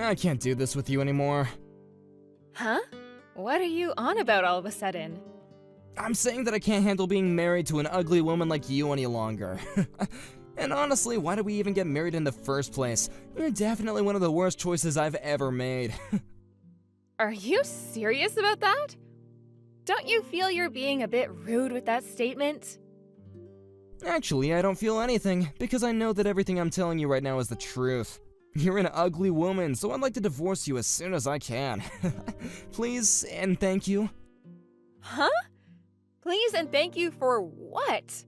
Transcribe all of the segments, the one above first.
I can't do this with you anymore. Huh? What are you on about all of a sudden? I'm saying that I can't handle being married to an ugly woman like you any longer. And honestly, why did we even get married in the first place? You're definitely one of the worst choices I've ever made. Are you serious about that? Don't you feel you're being a bit rude with that statement? Actually, I don't feel anything, because I know that everything I'm telling you right now is the truth. You're an ugly woman, so I'd like to divorce you as soon as I can. Please and thank you. Huh? Please and thank you for what?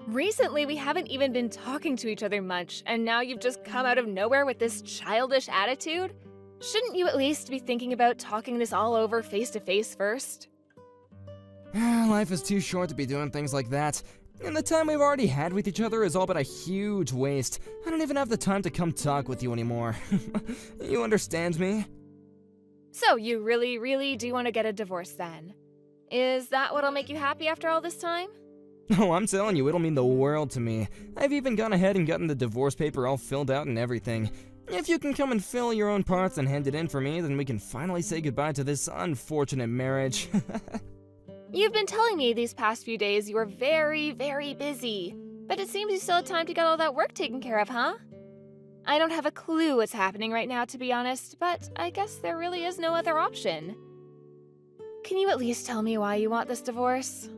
Recently, we haven't even been talking to each other much, and now you've just come out of nowhere with this childish attitude? Shouldn't you at least be thinking about talking this all over face to face first? Life is too short to be doing things like that. And the time we've already had with each other is all but a huge waste. I don't even have the time to come talk with you anymore. You understand me? So, you really do want to get a divorce then? Is that what'll make you happy after all this time? Oh, I'm telling you, it'll mean the world to me. I've even gone ahead and gotten the divorce paper all filled out and everything. If you can come and fill your own parts and hand it in for me, then we can finally say goodbye to this unfortunate marriage. You've been telling me these past few days you were very busy, but it seems you still had time to get all that work taken care of, huh? I don't have a clue what's happening right now, to be honest, but I guess there really is no other option. Can you at least tell me why you want this divorce?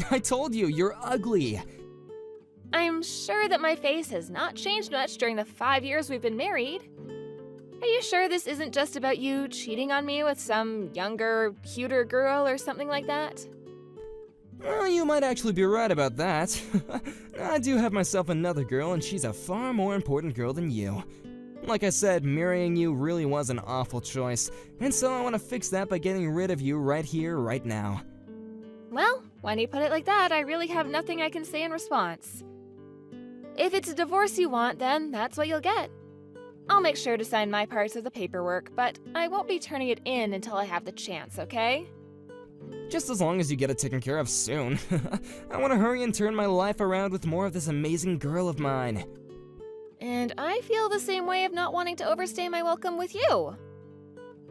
I told you, you're ugly. I'm sure that my face has not changed much during the 5 years we've been married. Are you sure this isn't just about you cheating on me with some younger, cuter girl or something like that? Well, you might actually be right about that. I do have myself another girl, and she's a far more important girl than you. Like I said, marrying you really was an awful choice, and so I want to fix that by getting rid of you right here, right now. Well, when you put it like that, I really have nothing I can say in response. If it's a divorce you want, then that's what you'll get. I'll make sure to sign my parts of the paperwork, but I won't be turning it in until I have the chance, okay? Just as long as you get it taken care of soon. I want to hurry and turn my life around with more of this amazing girl of mine. And I feel the same way of not wanting to overstay my welcome with you.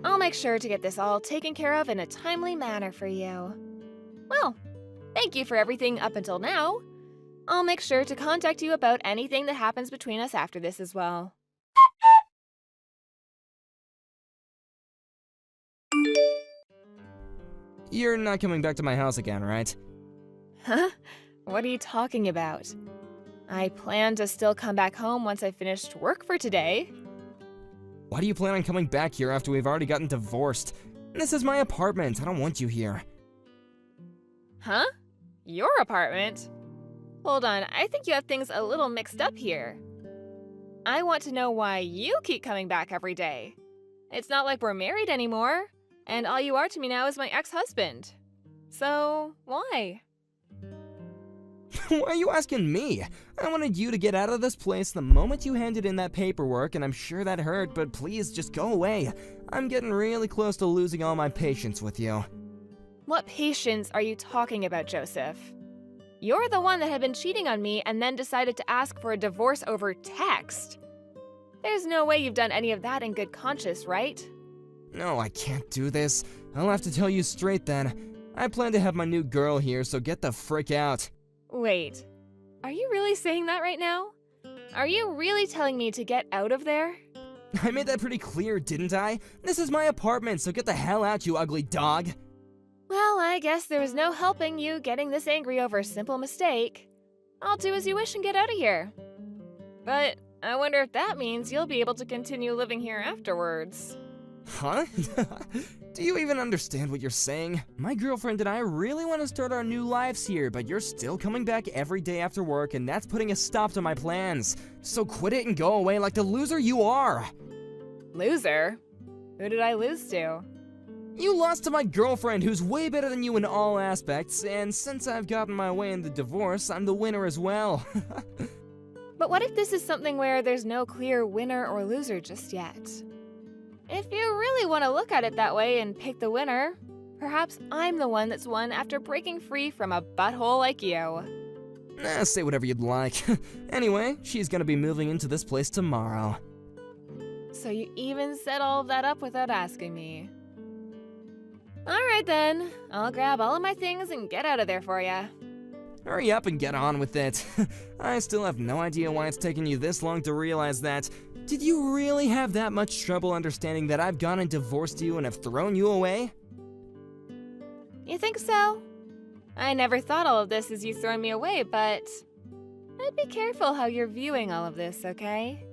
I'll make sure to get this all taken care of in a timely manner for you. Well, thank you for everything up until now. I'll make sure to contact you about anything that happens between us after this as well. You're not coming back to my house again, right? Huh? What are you talking about? I plan to still come back home once I finished work for today. Why do you plan on coming back here after we've already gotten divorced? This is my apartment. I don't want you here. Huh? Your apartment? Hold on, I think you have things a little mixed up here. I want to know why you keep coming back every day. It's not like we're married anymore, and all you are to me now is my ex-husband. So, why? Why are you asking me? I wanted you to get out of this place the moment you handed in that paperwork, and I'm sure that hurt, but please just go away. I'm getting really close to losing all my patience with you. What patience are you talking about, Joseph? You're the one that had been cheating on me and then decided to ask for a divorce over text. There's no way you've done any of that in good conscience, right? No, I can't do this. I'll have to tell you straight then. I plan to have my new girl here, so get the frick out. Wait, are you really saying that right now? Are you really telling me to get out of there? I made that pretty clear, didn't I? This is my apartment, so get the hell out, you ugly dog. Well, I guess there was no helping you getting this angry over a simple mistake. I'll do as you wish and get out of here. But I wonder if that means you'll be able to continue living here afterwards. Huh? Do you even understand what you're saying? My girlfriend and I really want to start our new lives here, but you're still coming back every day after work, and that's putting a stop to my plans. So quit it and go away like the loser you are. Loser? Who did I lose to? You lost to my girlfriend, who's way better than you in all aspects, and since I've gotten my way in the divorce, I'm the winner as well. But what if this is something where there's no clear winner or loser just yet? If you really want to look at it that way and pick the winner, perhaps I'm the one that's won after breaking free from a butthole like you. Say whatever you'd like. Anyway, she's gonna be moving into this place tomorrow. So you even set all of that up without asking me. Alright then, I'll grab all of my things and get out of there for ya. Hurry up and get on with it. I still have no idea why it's taken you this long to realize that. Did you really have that much trouble understanding that I've gone and divorced you and have thrown you away? You think so? I never thought all of this as you throwing me away, but I'd be careful how you're viewing all of this, okay?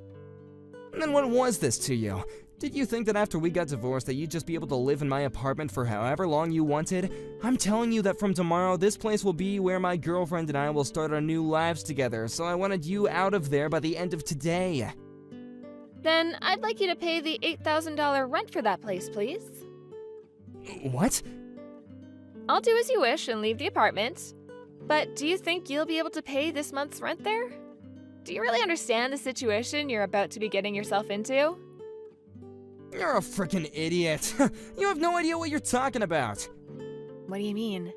Then what was this to you? Did you think that after we got divorced that you'd just be able to live in my apartment for however long you wanted? I'm telling you that from tomorrow, this place will be where my girlfriend and I will start our new lives together, so I wanted you out of there by the end of today. Then I'd like you to pay the $8,000 rent for that place, please. What? I'll do as you wish and leave the apartment. But do you think you'll be able to pay this month's rent there? Do you really understand the situation you're about to be getting yourself into? You're a freaking idiot. You have no idea what you're talking about. What do you mean?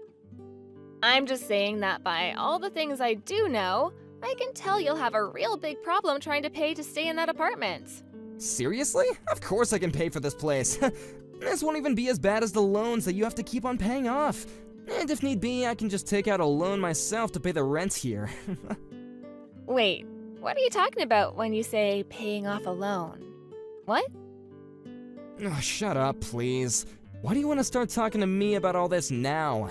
I'm just saying that by all the things I do know, I can tell you'll have a real big problem trying to pay to stay in that apartment. Seriously? Of course I can pay for this place. This won't even be as bad as the loans that you have to keep on paying off. And if need be, I can just take out a loan myself to pay the rent here. Wait, what are you talking about when you say paying off a loan? What? Oh, shut up, please. Why do you want to start talking to me about all this now?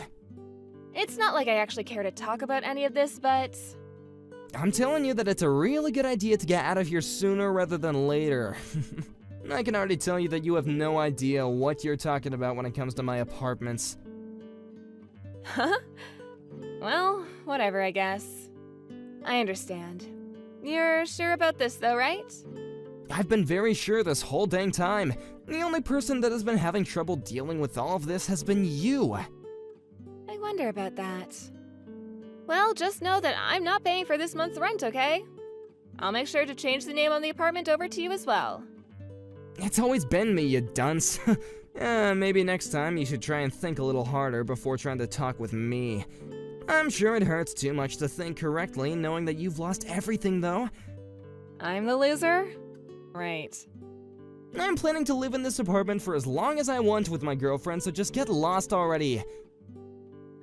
It's not like I actually care to talk about any of this, but I'm telling you that it's a really good idea to get out of here sooner rather than later. I can already tell you that you have no idea what you're talking about when it comes to my apartments. Huh? Well, whatever, I guess. I understand. You're sure about this, though, right? I've been very sure this whole dang time. The only person that has been having trouble dealing with all of this has been you. I wonder about that. Well, just know that I'm not paying for this month's rent, okay? I'll make sure to change the name on the apartment over to you as well. It's always been me, you dunce. Maybe next time you should try and think a little harder before trying to talk with me. I'm sure it hurts too much to think correctly, knowing that you've lost everything, though. I'm the loser? Right. I'm planning to live in this apartment for as long as I want with my girlfriend, so just get lost already.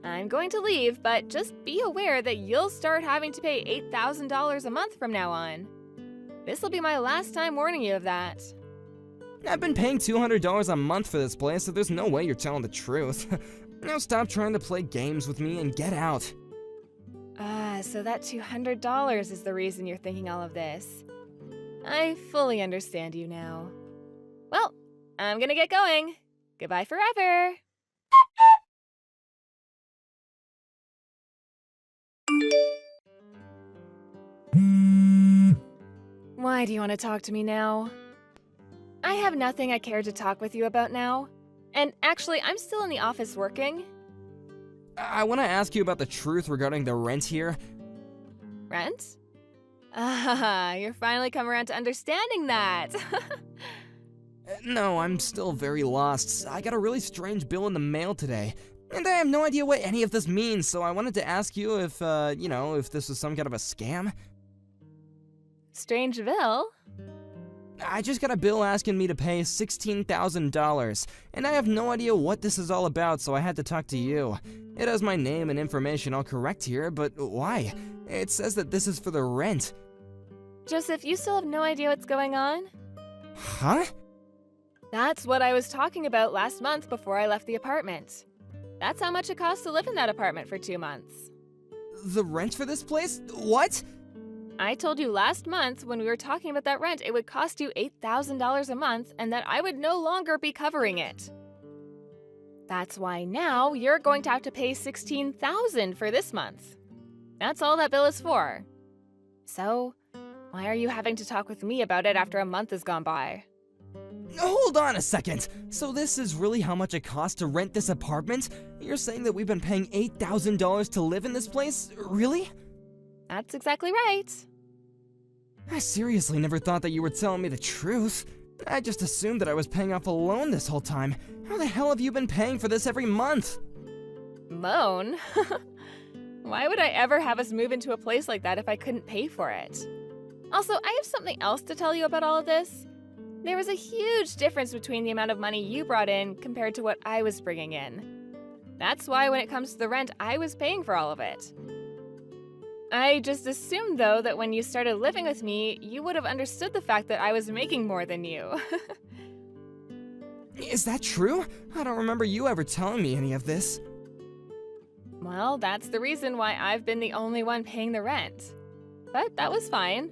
I'm going to leave, but just be aware that you'll start having to pay $8,000 a month from now on. This will be my last time warning you of that. I've been paying $200 a month for this place, so there's no way you're telling the truth. Now stop trying to play games with me and get out. So that $200 is the reason you're thinking all of this. I fully understand you now. Well, I'm gonna get going. Goodbye forever. Why do you want to talk to me now? I have nothing I care to talk with you about now. And actually, I'm still in the office working. I want to ask you about the truth regarding the rent here. Rent? Ah, you're finally come around to understanding that. No, I'm still very lost. I got a really strange bill in the mail today, and I have no idea what any of this means, so I wanted to ask you if, if this was some kind of a scam. Strange bill? I just got a bill asking me to pay $16,000, and I have no idea what this is all about, so I had to talk to you. It has my name and information all correct here, but why? It says that this is for the rent. Joseph, you still have no idea what's going on? Huh? That's what I was talking about last month before I left the apartment. That's how much it costs to live in that apartment for 2 months. The rent for this place? What? I told you last month when we were talking about that rent, it would cost you $8,000 a month and that I would no longer be covering it. That's why now you're going to have to pay $16,000 for this month. That's all that bill is for. So, why are you having to talk with me about it after a month has gone by? Hold on a second. So this is really how much it costs to rent this apartment? You're saying that we've been paying $8,000 to live in this place? Really? That's exactly right. I seriously never thought that you were telling me the truth. I just assumed that I was paying off a loan this whole time. How the hell have you been paying for this every month? Loan? Why would I ever have us move into a place like that if I couldn't pay for it? Also, I have something else to tell you about all of this. There was a huge difference between the amount of money you brought in compared to what I was bringing in. That's why when it comes to the rent, I was paying for all of it. I just assumed, though, that when you started living with me, you would have understood the fact that I was making more than you. Is that true? I don't remember you ever telling me any of this. Well, that's the reason why I've been the only one paying the rent. But that was fine.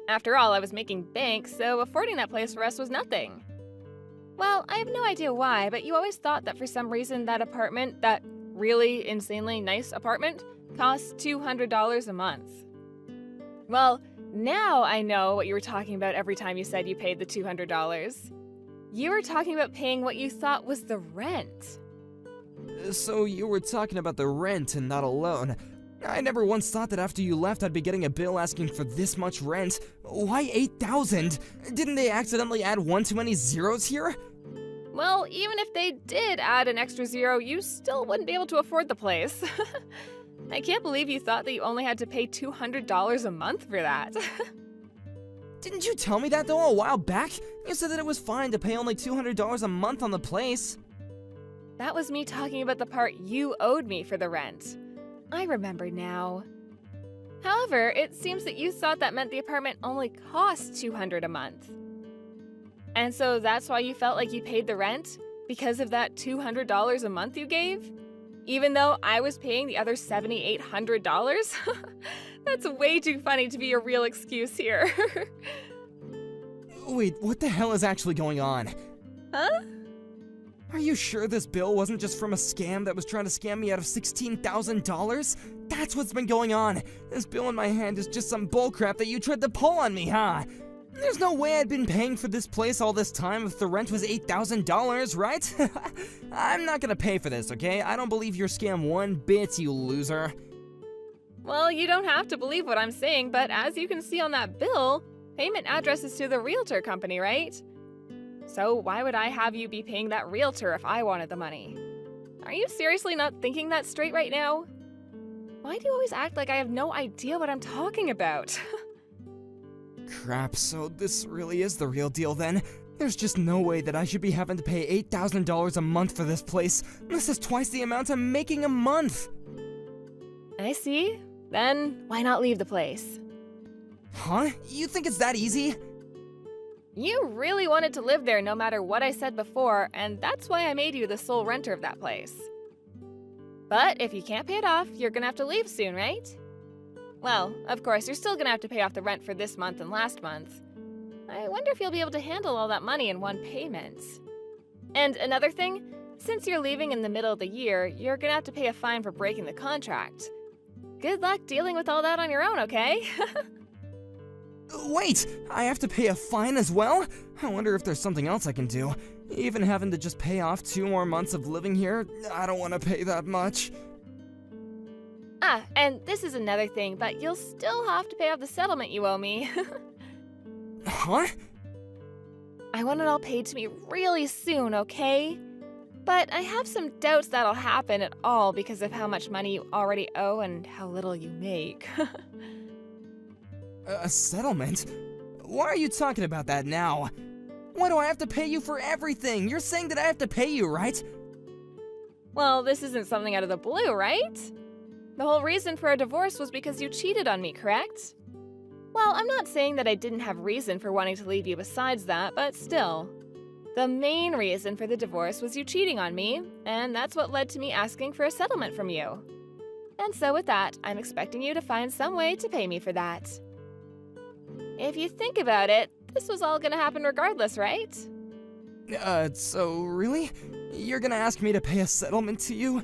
After all, I was making bank, so affording that place for us was nothing. Well, I have no idea why, but you always thought that for some reason that apartment, that really insanely nice apartment, costs $200 a month. Well, now I know what you were talking about every time you said you paid the $200. You were talking about paying what you thought was the rent. So you were talking about the rent and not a loan. I never once thought that after you left I'd be getting a bill asking for this much rent. Why $8,000? Didn't they accidentally add one too many zeros here? Well, even if they did add an extra zero, you still wouldn't be able to afford the place. I can't believe you thought that you only had to pay $200 a month for that. Didn't you tell me that though a while back? You said that it was fine to pay only $200 a month on the place. That was me talking about the part you owed me for the rent. I remember now. However, it seems that you thought that meant the apartment only cost $200 a month. And so that's why you felt like you paid the rent? Because of that $200 a month you gave? Even though I was paying the other $7,800? That's way too funny to be a real excuse here. Wait, what the hell is actually going on? Huh? Are you sure this bill wasn't just from a scam that was trying to scam me out of $16,000? That's what's been going on. This bill in my hand is just some bullcrap that you tried to pull on me, huh? There's no way I'd been paying for this place all this time if the rent was $8,000, right? I'm not gonna pay for this, okay? I don't believe your scam one bit, you loser. Well, you don't have to believe what I'm saying, but as you can see on that bill, payment address is to the realtor company, right? So why would I have you be paying that realtor if I wanted the money? Are you seriously not thinking that straight right now? Why do you always act like I have no idea what I'm talking about? Crap, so this really is the real deal then? There's just no way that I should be having to pay $8,000 a month for this place. This is twice the amount I'm making a month. I see. Then why not leave the place? Huh? You think it's that easy? You really wanted to live there no matter what I said before, and that's why I made you the sole renter of that place. But if you can't pay it off, you're gonna have to leave soon, right? Well, of course, you're still gonna have to pay off the rent for this month and last month. I wonder if you'll be able to handle all that money in one payment. And another thing, since you're leaving in the middle of the year, you're gonna have to pay a fine for breaking the contract. Good luck dealing with all that on your own, okay? Wait, I have to pay a fine as well? I wonder if there's something else I can do. Even having to just pay off 2 more months of living here, I don't want to pay that much. Ah, and this is another thing, but you'll still have to pay off the settlement you owe me. Huh? I want it all paid to me really soon, okay? But I have some doubts that'll happen at all because of how much money you already owe and how little you make. A settlement? Why are you talking about that now? Why do I have to pay you for everything? You're saying that I have to pay you, right? Well, this isn't something out of the blue, right? The whole reason for our divorce was because you cheated on me, correct? Well, I'm not saying that I didn't have reason for wanting to leave you besides that, but still. The main reason for the divorce was you cheating on me, and that's what led to me asking for a settlement from you. And so with that, I'm expecting you to find some way to pay me for that. If you think about it, this was all gonna happen regardless, right? So really? You're gonna ask me to pay a settlement to you?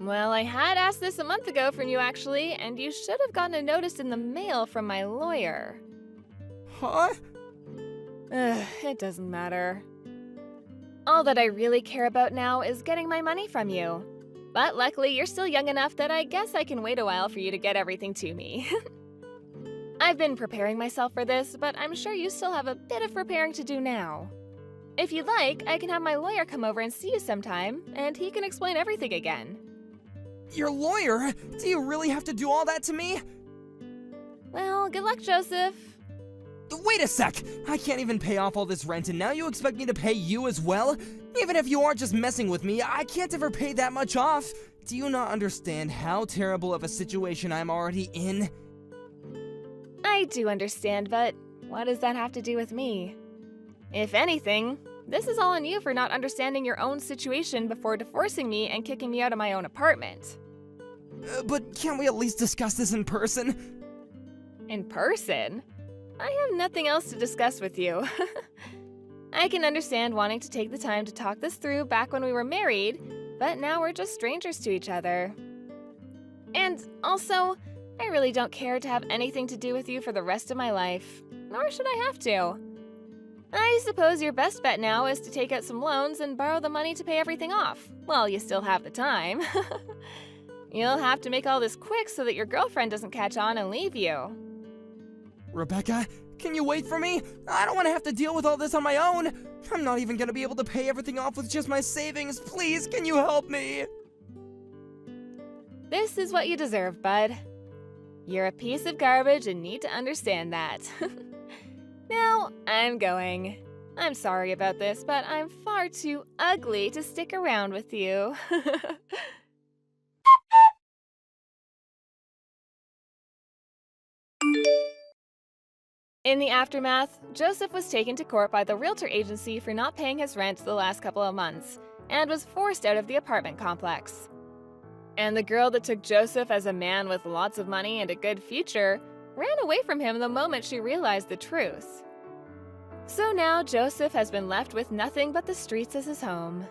Well, I had asked this a month ago from you actually, and you should have gotten a notice in the mail from my lawyer. Huh? It doesn't matter. All that I really care about now is getting my money from you. But luckily, you're still young enough that I guess I can wait a while for you to get everything to me. I've been preparing myself for this, but I'm sure you still have a bit of preparing to do now. If you'd like, I can have my lawyer come over and see you sometime, and he can explain everything again. Your lawyer? Do you really have to do all that to me? Well, good luck, Joseph. wait a sec! I can't even pay off all this rent and now you expect me to pay you as well? Even if you aren't just messing with me, I can't ever pay that much off! Do you not understand how terrible of a situation I'm already in? I do understand, but what does that have to do with me? If anything, this is all on you for not understanding your own situation before divorcing me and kicking me out of my own apartment. But can't we at least discuss this in person? In person? I have nothing else to discuss with you. I can understand wanting to take the time to talk this through back when we were married, but now we're just strangers to each other. And also, I really don't care to have anything to do with you for the rest of my life, nor should I have to. I suppose your best bet now is to take out some loans and borrow the money to pay everything off, while you still have the time. You'll have to make all this quick so that your girlfriend doesn't catch on and leave you. Rebecca, can you wait for me? I don't want to have to deal with all this on my own. I'm not even going to be able to pay everything off with just my savings. Please, can you help me? This is what you deserve, bud. You're a piece of garbage and need to understand that. Now, I'm going. I'm sorry about this, but I'm far too ugly to stick around with you. In the aftermath, Joseph was taken to court by the realtor agency for not paying his rent the last couple of months, and was forced out of the apartment complex. And the girl that took Joseph as a man with lots of money and a good future ran away from him the moment she realized the truth. So now Joseph has been left with nothing but the streets as his home.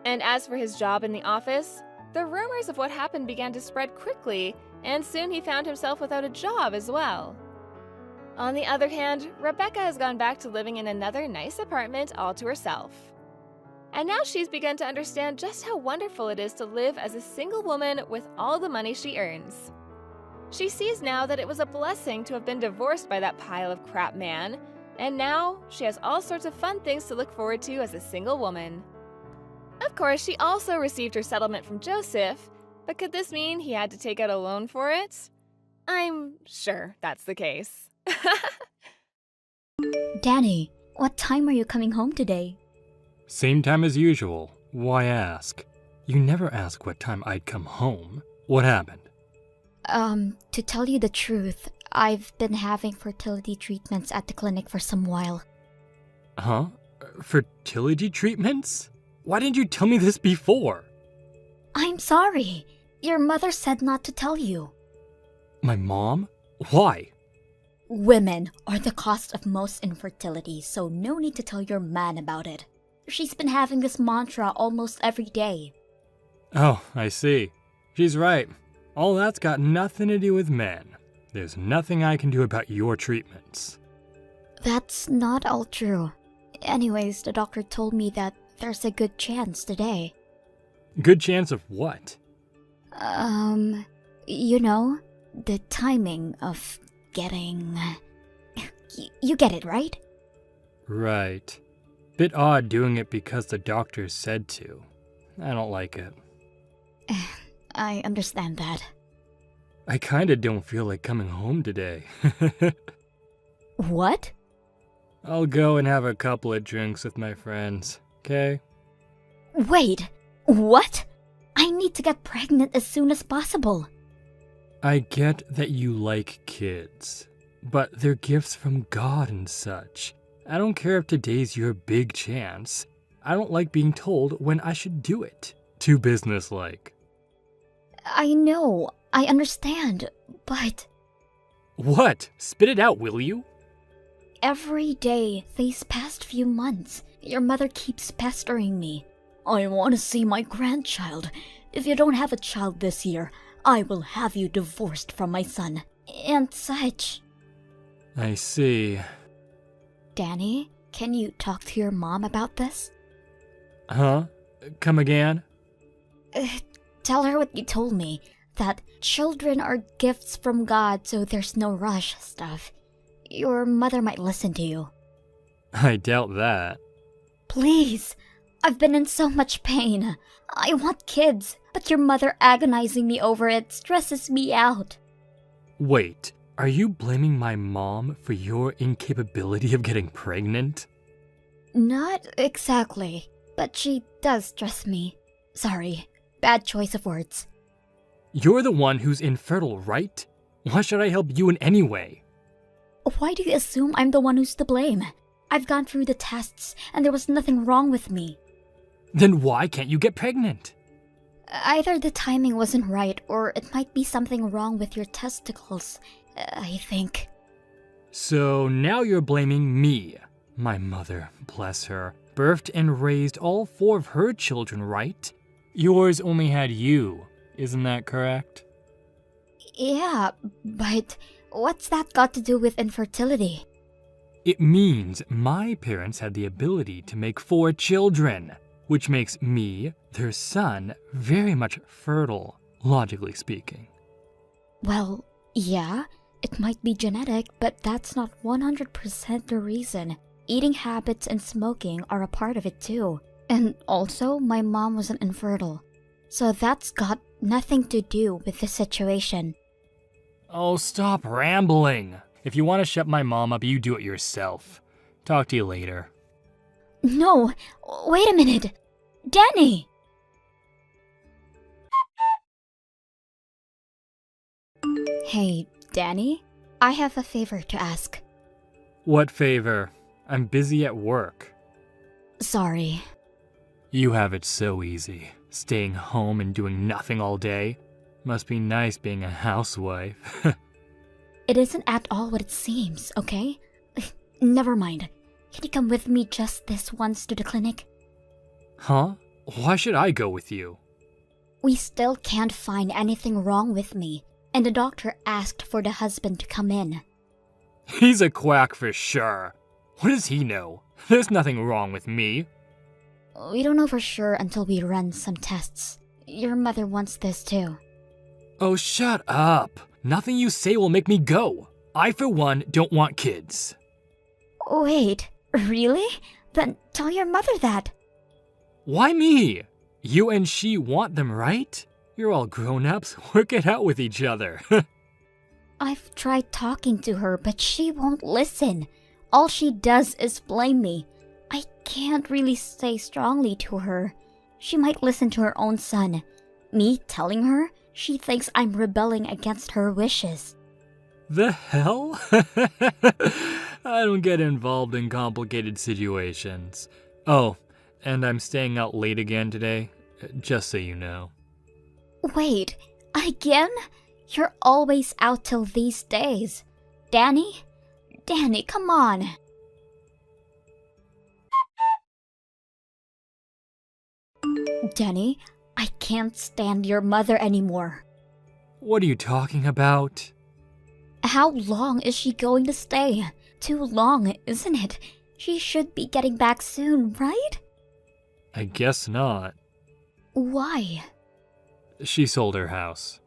And as for his job in the office, the rumors of what happened began to spread quickly, and soon he found himself without a job as well. On the other hand, Rebecca has gone back to living in another nice apartment all to herself. And now she's begun to understand just how wonderful it is to live as a single woman with all the money she earns. She sees now that it was a blessing to have been divorced by that pile of crap man, and now she has all sorts of fun things to look forward to as a single woman. Of course, she also received her settlement from Joseph, but could this mean he had to take out a loan for it? I'm sure that's the case. Danny, what time are you coming home today? Same time as usual. Why ask? You never ask what time I'd come home. What happened? To tell you the truth, I've been having fertility treatments at the clinic for some while. Huh? Fertility treatments? Why didn't you tell me this before? I'm sorry. Your mother said not to tell you. My mom? Why? Women are the cause of most infertility, so no need to tell your man about it. She's been having this mantra almost every day. Oh, I see. She's right. All that's got nothing to do with men. There's nothing I can do about your treatments. That's not all true. Anyways, the doctor told me that there's a good chance today. Good chance of what? You know, the timing of getting... You get it, right? Right. Bit odd doing it because the doctor said to. I don't like it. I understand that. I kinda don't feel like coming home today. What? I'll go and have a couple of drinks with my friends, okay? Wait, what? I need to get pregnant as soon as possible. I get that you like kids, but they're gifts from God and such. I don't care if today's your big chance. I don't like being told when I should do it. Too businesslike. I know, I understand, but... What? Spit it out, will you? Every day, these past few months, your mother keeps pestering me. I want to see my grandchild. If you don't have a child this year, I will have you divorced from my son. And such. I see. Danny, can you talk to your mom about this? Huh? Come again? Tell her what you told me. That children are gifts from God, so there's no rush stuff. Your mother might listen to you. I doubt that. Please, I've been in so much pain. I want kids, but your mother agonizing me over it stresses me out. Wait, Are you blaming my mom for your incapability of getting pregnant? Not exactly, but she does trust me. Sorry, bad choice of words. You're the one who's infertile, right? Why should I help you in any way? Why do you assume I'm the one who's to blame? I've gone through the tests and there was nothing wrong with me. Then why can't you get pregnant? Either the timing wasn't right or it might be something wrong with your testicles, I think. So now you're blaming me. My mother, bless her, birthed and raised all 4 of her children, right? Yours only had you, isn't that correct? Yeah, but what's that got to do with infertility? It means my parents had the ability to make 4 children, which makes me, their son, very much fertile, logically speaking. Well, yeah, it might be genetic, but that's not 100% the reason. Eating habits and smoking are a part of it too. And also, my mom wasn't infertile. So that's got nothing to do with the situation. Oh, stop rambling. If you want to shut my mom up, you do it yourself. Talk to you later. No, wait a minute. Danny! Hey, Danny? I have a favor to ask. What favor? I'm busy at work. Sorry. You have it so easy, staying home and doing nothing all day. Must be nice being a housewife. It isn't at all what it seems, okay? Never mind. Can you come with me just this once to the clinic? Huh? Why should I go with you? We still can't find anything wrong with me, and the doctor asked for the husband to come in. He's a quack for sure. What does he know? There's nothing wrong with me. We don't know for sure until we run some tests. Your mother wants this too. Oh, shut up. Nothing you say will make me go. I, for one, don't want kids. Wait, really? Then tell your mother that. Why me? You and she want them, right? You're all grown-ups. Work it out with each other. I've tried talking to her, but she won't listen. All she does is blame me. I can't really say strongly to her. She might listen to her own son. Me telling her, she thinks I'm rebelling against her wishes. The hell? I don't get involved in complicated situations. Oh, and I'm staying out late again today, just so you know. Wait, again? You're always out till these days. Danny? Danny, come on. Danny, I can't stand your mother anymore. What are you talking about? How long is she going to stay? Too long, isn't it? She should be getting back soon, right? I guess not. Why? She sold her house.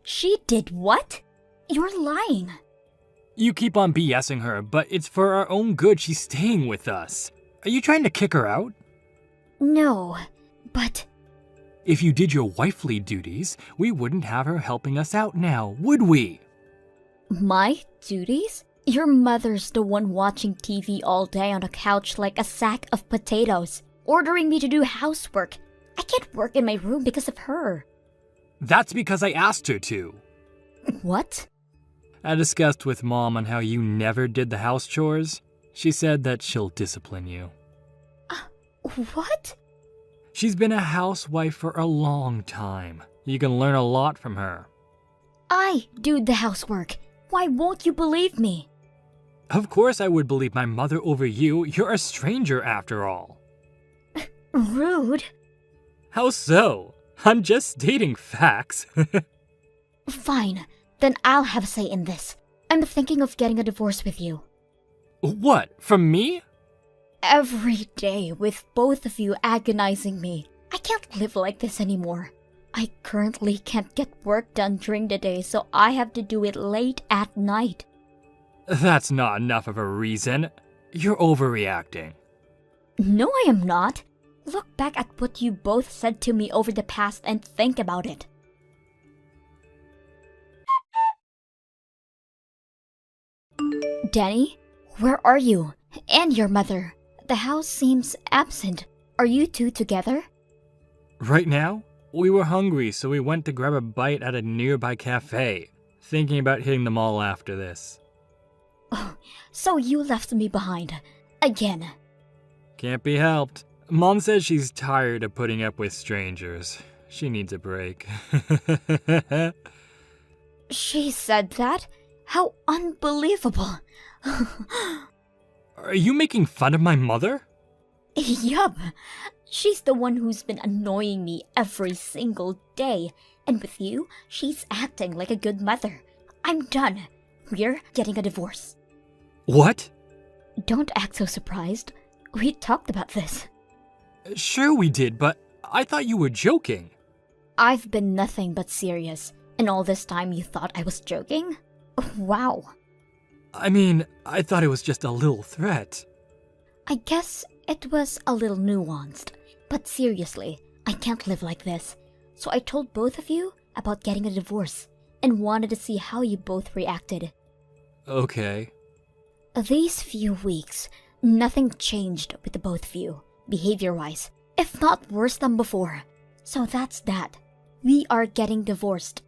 She did what? You're lying. You keep on BSing her, but it's for our own good she's staying with us. Are you trying to kick her out? No, but... If you did your wifely duties, we wouldn't have her helping us out now, would we? My duties? Your mother's the one watching TV all day on a couch like a sack of potatoes, ordering me to do housework. I can't work in my room because of her. That's because I asked her to. What? I discussed with Mom on how you never did the house chores. She said that she'll discipline you. What? She's been a housewife for a long time. You can learn a lot from her. I do the housework. Why won't you believe me? Of course I would believe my mother over you. You're a stranger after all. Rude. How so? I'm just stating facts. Fine, then I'll have a say in this. I'm thinking of getting a divorce with you. What, from me? Every day with both of you agonizing me. I can't live like this anymore. I currently can't get work done during the day, so I have to do it late at night. That's not enough of a reason. You're overreacting. No, I am not. Look back at what you both said to me over the past and think about it. Danny, where are you? And your mother? The house seems absent. Are you two together? Right now, we were hungry, so we went to grab a bite at a nearby cafe, thinking about hitting the mall after this. Oh, so you left me behind. Again. Can't be helped. Mom says she's tired of putting up with strangers. She needs a break. She said that? How unbelievable. Are you making fun of my mother? Yup. She's the one who's been annoying me every single day. And with you, she's acting like a good mother. I'm done. We're getting a divorce. What? Don't act so surprised. We talked about this. Sure we did, but I thought you were joking. I've been nothing but serious. And all this time you thought I was joking? Wow. I mean, I thought it was just a little threat. I guess it was a little nuanced. But seriously, I can't live like this. So I told both of you about getting a divorce and wanted to see how you both reacted. Okay. These few weeks, nothing changed with the both of you, behavior-wise, if not worse than before. So that's that. We are getting divorced.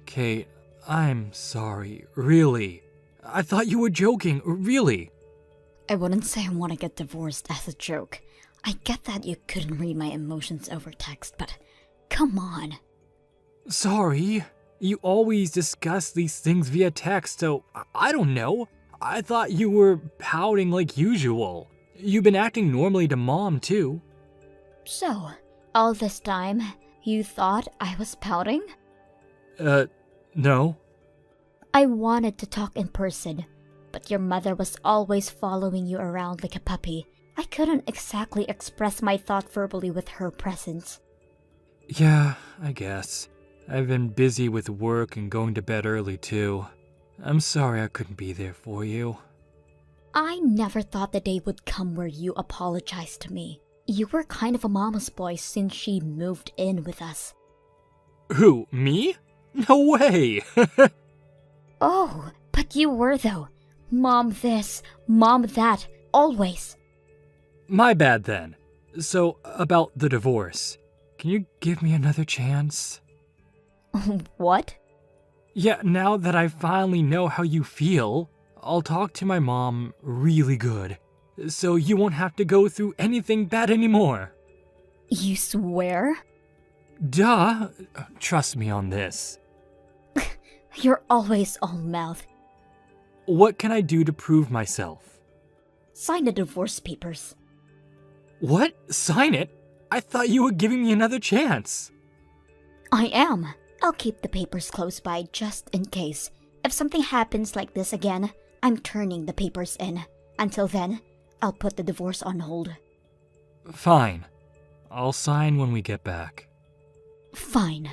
Kate, I'm sorry, really. I thought you were joking, really. I wouldn't say I want to get divorced as a joke. I get that you couldn't read my emotions over text, but come on. Sorry. You always discuss these things via text, so I don't know. I thought you were pouting like usual. You've been acting normally to Mom, too. So, all this time, you thought I was pouting? No. I wanted to talk in person, but your mother was always following you around like a puppy. I couldn't exactly express my thought verbally with her presence. Yeah, I guess. I've been busy with work and going to bed early, too. I'm sorry I couldn't be there for you. I never thought the day would come where you apologized to me. You were kind of a mama's boy since she moved in with us. Who, me? No way! Oh, but you were though. Mom this, mom that, always. My bad then. So, about the divorce. Can you give me another chance? What? Yeah, now that I finally know how you feel, I'll talk to my mom really good. So you won't have to go through anything bad anymore. You swear? Duh. Trust me on this. You're always all mouth. What can I do to prove myself? Sign the divorce papers. What? Sign it? I thought you were giving me another chance. I am. I'll keep the papers close by just in case. If something happens like this again, I'm turning the papers in. Until then, I'll put the divorce on hold. Fine. I'll sign when we get back. Fine.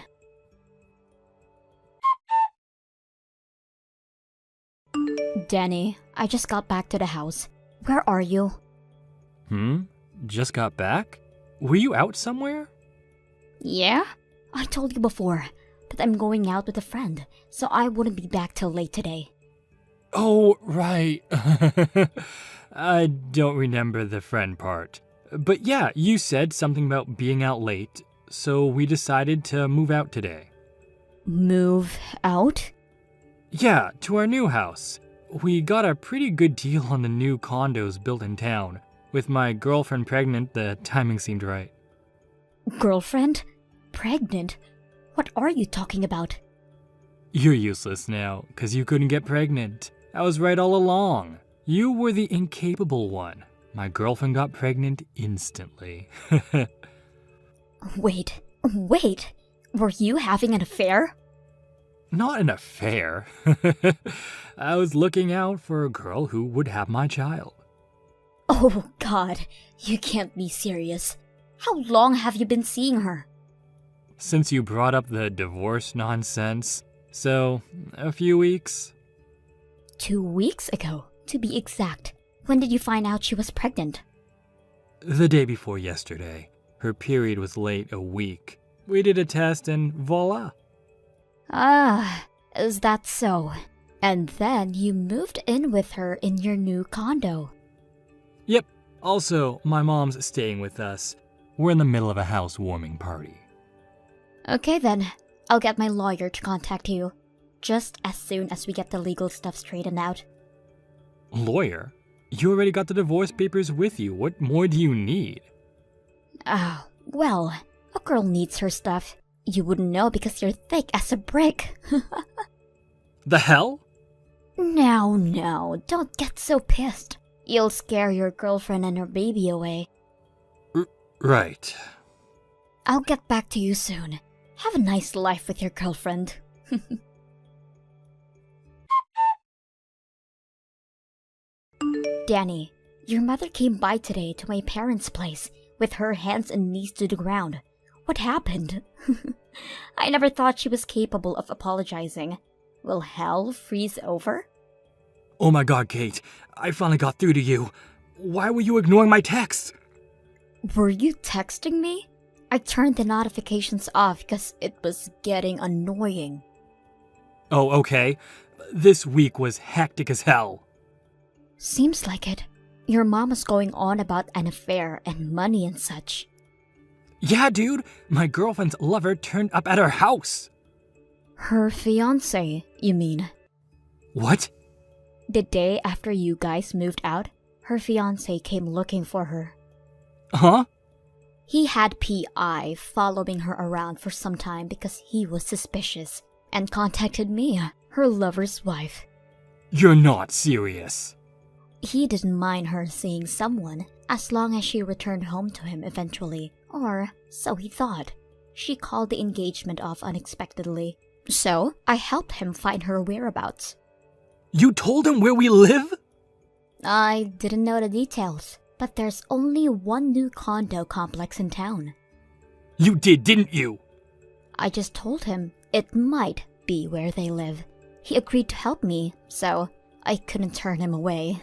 Danny, I just got back to the house. Where are you? Just got back? Were you out somewhere? Yeah? I told you before that I'm going out with a friend, so I wouldn't be back till late today. Oh, right. I don't remember the friend part. But yeah, you said something about being out late, so we decided to move out today. Move out? Yeah, to our new house. We got a pretty good deal on the new condos built in town. With my girlfriend pregnant, the timing seemed right. Girlfriend? Pregnant? What are you talking about? You're useless now, because you couldn't get pregnant. I was right all along. You were the incapable one. My girlfriend got pregnant instantly. Wait. Were you having an affair? Not an affair. I was looking out for a girl who would have my child. Oh, God. You can't be serious. How long have you been seeing her? Since you brought up the divorce nonsense, so a few weeks. 2 weeks ago, to be exact. When did you find out she was pregnant? The day before yesterday. Her period was late a week. We did a test and voila. Ah, is that so? And then you moved in with her in your new condo. Yep. Also, my mom's staying with us. We're in the middle of a housewarming party. Okay then, I'll get my lawyer to contact you. Just as soon as we get the legal stuff straightened out. Lawyer? You already got the divorce papers with you. What more do you need? Oh, well, a girl needs her stuff. You wouldn't know because you're thick as a brick. The hell? No, don't get so pissed. You'll scare your girlfriend and her baby away. Right. I'll get back to you soon. Have a nice life with your girlfriend. Danny, your mother came by today to my parents' place with her hands and knees to the ground. What happened? I never thought she was capable of apologizing. Will hell freeze over? Oh my god, Kate. I finally got through to you. Why were you ignoring my texts? Were you texting me? I turned the notifications off because it was getting annoying. Oh, okay. This week was hectic as hell. Seems like it. Your mom was going on about an affair and money and such. Yeah, dude. My girlfriend's lover turned up at her house. Her fiancé, you mean? What? The day after you guys moved out, her fiancé came looking for her. Huh? He had PI following her around for some time because he was suspicious and contacted me, her lover's wife. You're not serious. He didn't mind her seeing someone as long as she returned home to him eventually, or so he thought. She called the engagement off unexpectedly, so I helped him find her whereabouts. You told him where we live? I didn't know the details, but there's only one new condo complex in town. You did, didn't you? I just told him it might be where they live. He agreed to help me, so I couldn't turn him away.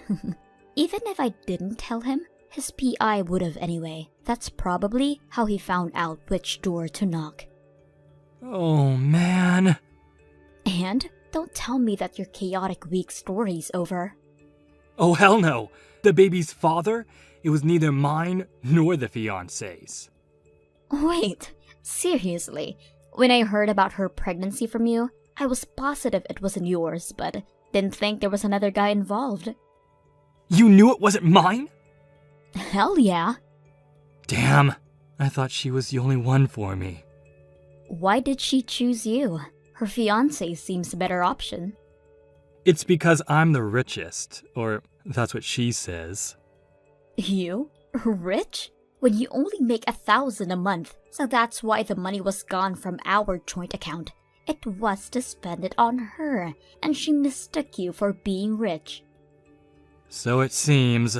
Even if I didn't tell him, his PI would have anyway. That's probably how he found out which door to knock. Oh, man. And don't tell me that your chaotic week story's over. Oh, hell no. The baby's father? It was neither mine nor the fiancé's. Wait, seriously? When I heard about her pregnancy from you, I was positive it wasn't yours, but didn't think there was another guy involved. You knew it wasn't mine? Hell yeah. Damn. I thought she was the only one for me. Why did she choose you? Her fiancé seems a better option. It's because I'm the richest, or that's what she says. You? Rich? When you only make 1,000 a month, so that's why the money was gone from our joint account. It was to spend it on her, and she mistook you for being rich. So it seems.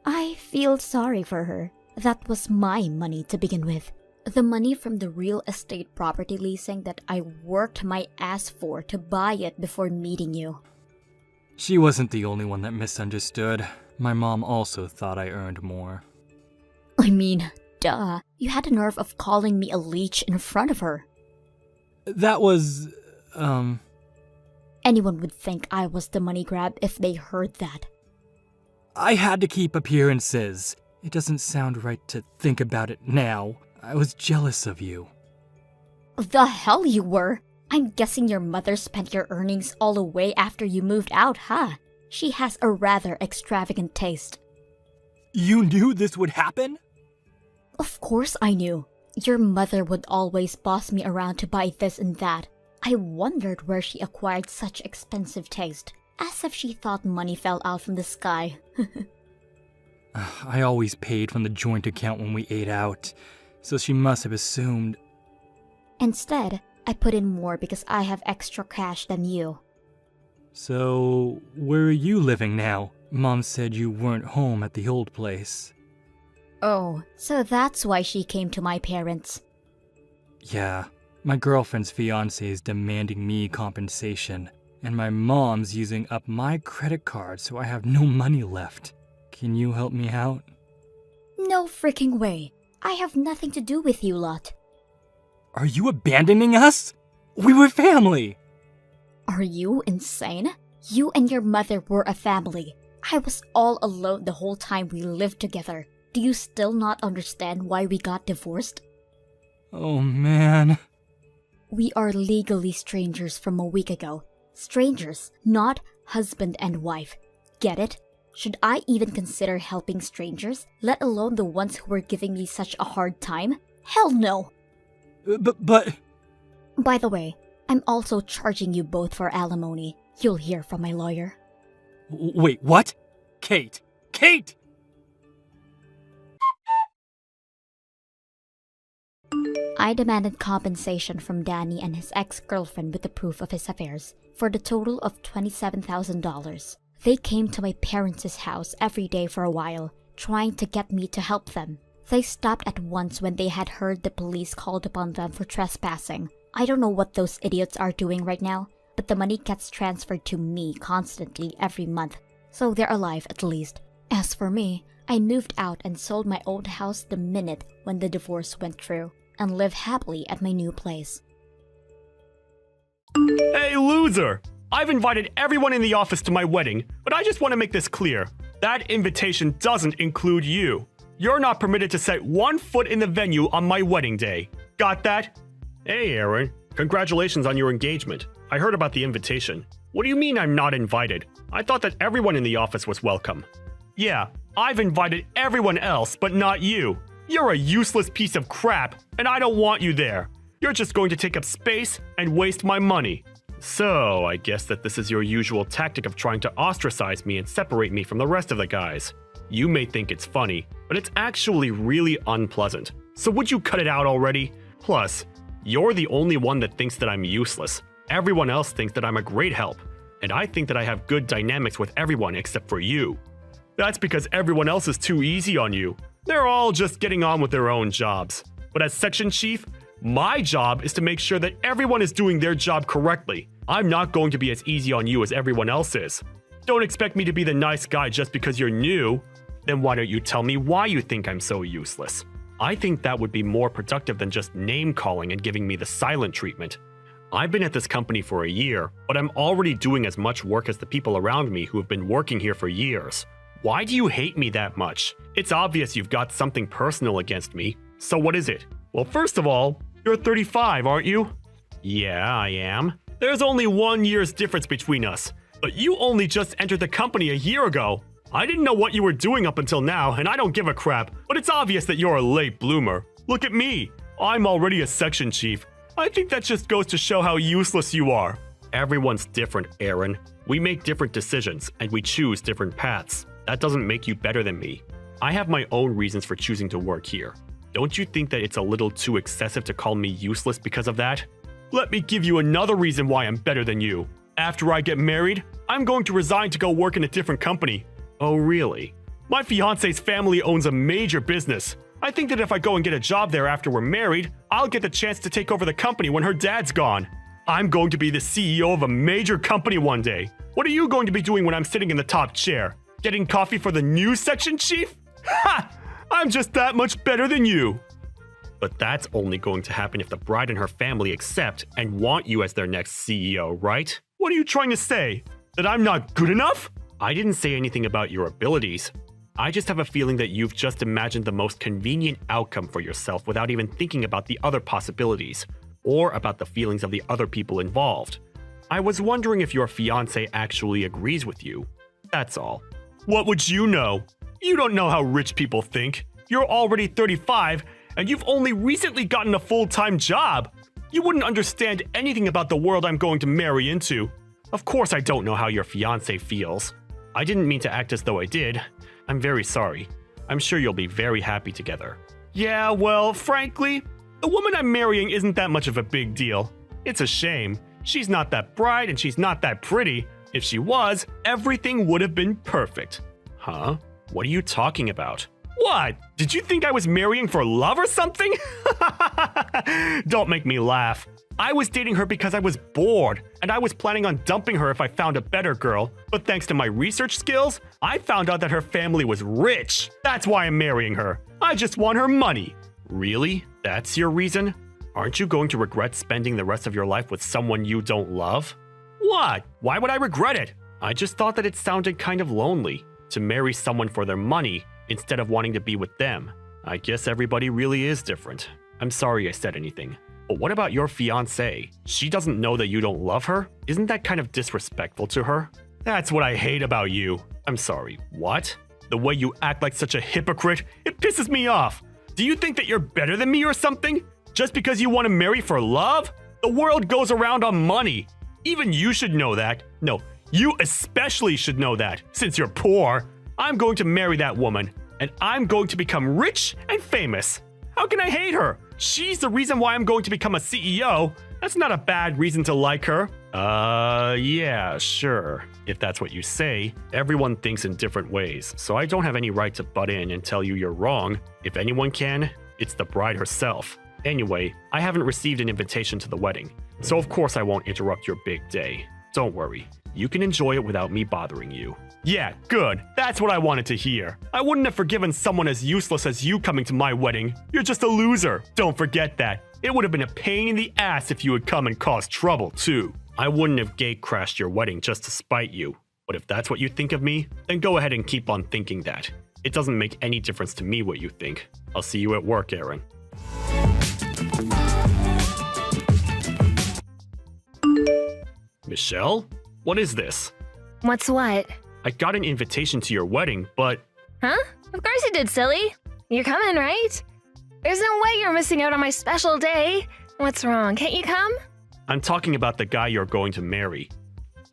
I feel sorry for her. That was my money to begin with. The money from the real estate property leasing that I worked my ass for to buy it before meeting you. She wasn't the only one that misunderstood. My mom also thought I earned more. I mean, duh. You had the nerve of calling me a leech in front of her. That was, Anyone would think I was the money grab if they heard that. I had to keep appearances. It doesn't sound right to think about it now. I was jealous of you. The hell you were! I'm guessing your mother spent your earnings all away after you moved out, huh? She has a rather extravagant taste. You knew this would happen? Of course I knew. Your mother would always boss me around to buy this and that. I wondered where she acquired such expensive taste. As if she thought money fell out from the sky. I always paid from the joint account when we ate out, so she must have assumed. Instead, I put in more because I have extra cash than you. So, where are you living now? Mom said you weren't home at the old place. Oh, so that's why she came to my parents. Yeah, my girlfriend's fiancé is demanding me compensation, and my mom's using up my credit card so I have no money left. Can you help me out? No freaking way. I have nothing to do with you lot. Are you abandoning us? We were family! Are you insane? You and your mother were a family. I was all alone the whole time we lived together. Do you still not understand why we got divorced? Oh man. We are legally strangers from a week ago. Strangers, not husband and wife. Get it? Should I even consider helping strangers, let alone the ones who were giving me such a hard time? Hell no! But... By the way, I'm also charging you both for alimony. You'll hear from my lawyer. Wait, what? Kate! Kate! I demanded compensation from Danny and his ex-girlfriend with the proof of his affairs, for the total of $27,000. They came to my parents' house every day for a while, trying to get me to help them. They stopped at once when they had heard the police called upon them for trespassing. I don't know what those idiots are doing right now, but the money gets transferred to me constantly every month, so they're alive at least. As for me, I moved out and sold my old house the minute when the divorce went through, and live happily at my new place. Hey, loser! I've invited everyone in the office to my wedding, but I just want to make this clear. That invitation doesn't include you. You're not permitted to set 1 foot in the venue on my wedding day. Got that? Hey, Aaron. Congratulations on your engagement. I heard about the invitation. What do you mean I'm not invited? I thought that everyone in the office was welcome. Yeah, I've invited everyone else, but not you. You're a useless piece of crap, and I don't want you there. You're just going to take up space and waste my money. So, I guess that this is your usual tactic of trying to ostracize me and separate me from the rest of the guys. You may think it's funny, but it's actually really unpleasant. So would you cut it out already? Plus, you're the only one that thinks that I'm useless. Everyone else thinks that I'm a great help, and I think that I have good dynamics with everyone except for you. That's because everyone else is too easy on you. They're all just getting on with their own jobs. But as section chief, my job is to make sure that everyone is doing their job correctly. I'm not going to be as easy on you as everyone else is. Don't expect me to be the nice guy just because you're new. Then why don't you tell me why you think I'm so useless? I think that would be more productive than just name-calling and giving me the silent treatment. I've been at this company for a year, but I'm already doing as much work as the people around me who have been working here for years. Why do you hate me that much? It's obvious you've got something personal against me. So what is it? Well, first of all, you're 35, aren't you? Yeah, I am. There's only 1 year's difference between us. But you only just entered the company a year ago. I didn't know what you were doing up until now, and I don't give a crap, but it's obvious that you're a late bloomer. Look at me. I'm already a section chief. I think that just goes to show how useless you are. Everyone's different, Aaron. We make different decisions, and we choose different paths. That doesn't make you better than me. I have my own reasons for choosing to work here. Don't you think that it's a little too excessive to call me useless because of that? Let me give you another reason why I'm better than you. After I get married, I'm going to resign to go work in a different company. Oh, really? My fiance's family owns a major business. I think that if I go and get a job there after we're married, I'll get the chance to take over the company when her dad's gone. I'm going to be the CEO of a major company one day. What are you going to be doing when I'm sitting in the top chair? Getting coffee for the new section chief? Ha! I'm just that much better than you. But that's only going to happen if the bride and her family accept and want you as their next CEO, right? What are you trying to say? That I'm not good enough? I didn't say anything about your abilities. I just have a feeling that you've just imagined the most convenient outcome for yourself without even thinking about the other possibilities, or about the feelings of the other people involved. I was wondering if your fiancé actually agrees with you. That's all. What would you know? You don't know how rich people think. You're already 35, and you've only recently gotten a full-time job. You wouldn't understand anything about the world I'm going to marry into. Of course I don't know how your fiancé feels. I didn't mean to act as though I did. I'm very sorry. I'm sure you'll be very happy together. Yeah, well, frankly, the woman I'm marrying isn't that much of a big deal. It's a shame. She's not that bright and she's not that pretty. If she was, everything would have been perfect. Huh? What are you talking about? What? Did you think I was marrying for love or something? Don't make me laugh. I was dating her because I was bored, and I was planning on dumping her if I found a better girl. But thanks to my research skills, I found out that her family was rich. That's why I'm marrying her. I just want her money. Really? That's your reason? Aren't you going to regret spending the rest of your life with someone you don't love? What? Why would I regret it? I just thought that it sounded kind of lonely to marry someone for their money instead of wanting to be with them. I guess everybody really is different. I'm sorry I said anything. But what about your fiancée? She doesn't know that you don't love her? Isn't that kind of disrespectful to her? That's what I hate about you. I'm sorry, what? The way you act like such a hypocrite, it pisses me off. Do you think that you're better than me or something? Just because you want to marry for love? The world goes around on money. Even you should know that. No, you especially should know that. Since you're poor, I'm going to marry that woman, and I'm going to become rich and famous. How can I hate her? She's the reason why I'm going to become a CEO. That's not a bad reason to like her. Yeah, sure. If that's what you say. Everyone thinks in different ways, so I don't have any right to butt in and tell you you're wrong. If anyone can, it's the bride herself. Anyway, I haven't received an invitation to the wedding, so of course I won't interrupt your big day. Don't worry, you can enjoy it without me bothering you. Yeah, good. That's what I wanted to hear. I wouldn't have forgiven someone as useless as you coming to my wedding. You're just a loser. Don't forget that. It would have been a pain in the ass if you had come and caused trouble, too. I wouldn't have gate-crashed your wedding just to spite you. But if that's what you think of me, then go ahead and keep on thinking that. It doesn't make any difference to me what you think. I'll see you at work, Aaron. Michelle? What is this? What's what? I got an invitation to your wedding, but... Huh? Of course you did, silly. You're coming, right? There's no way you're missing out on my special day. What's wrong? Can't you come? I'm talking about the guy you're going to marry.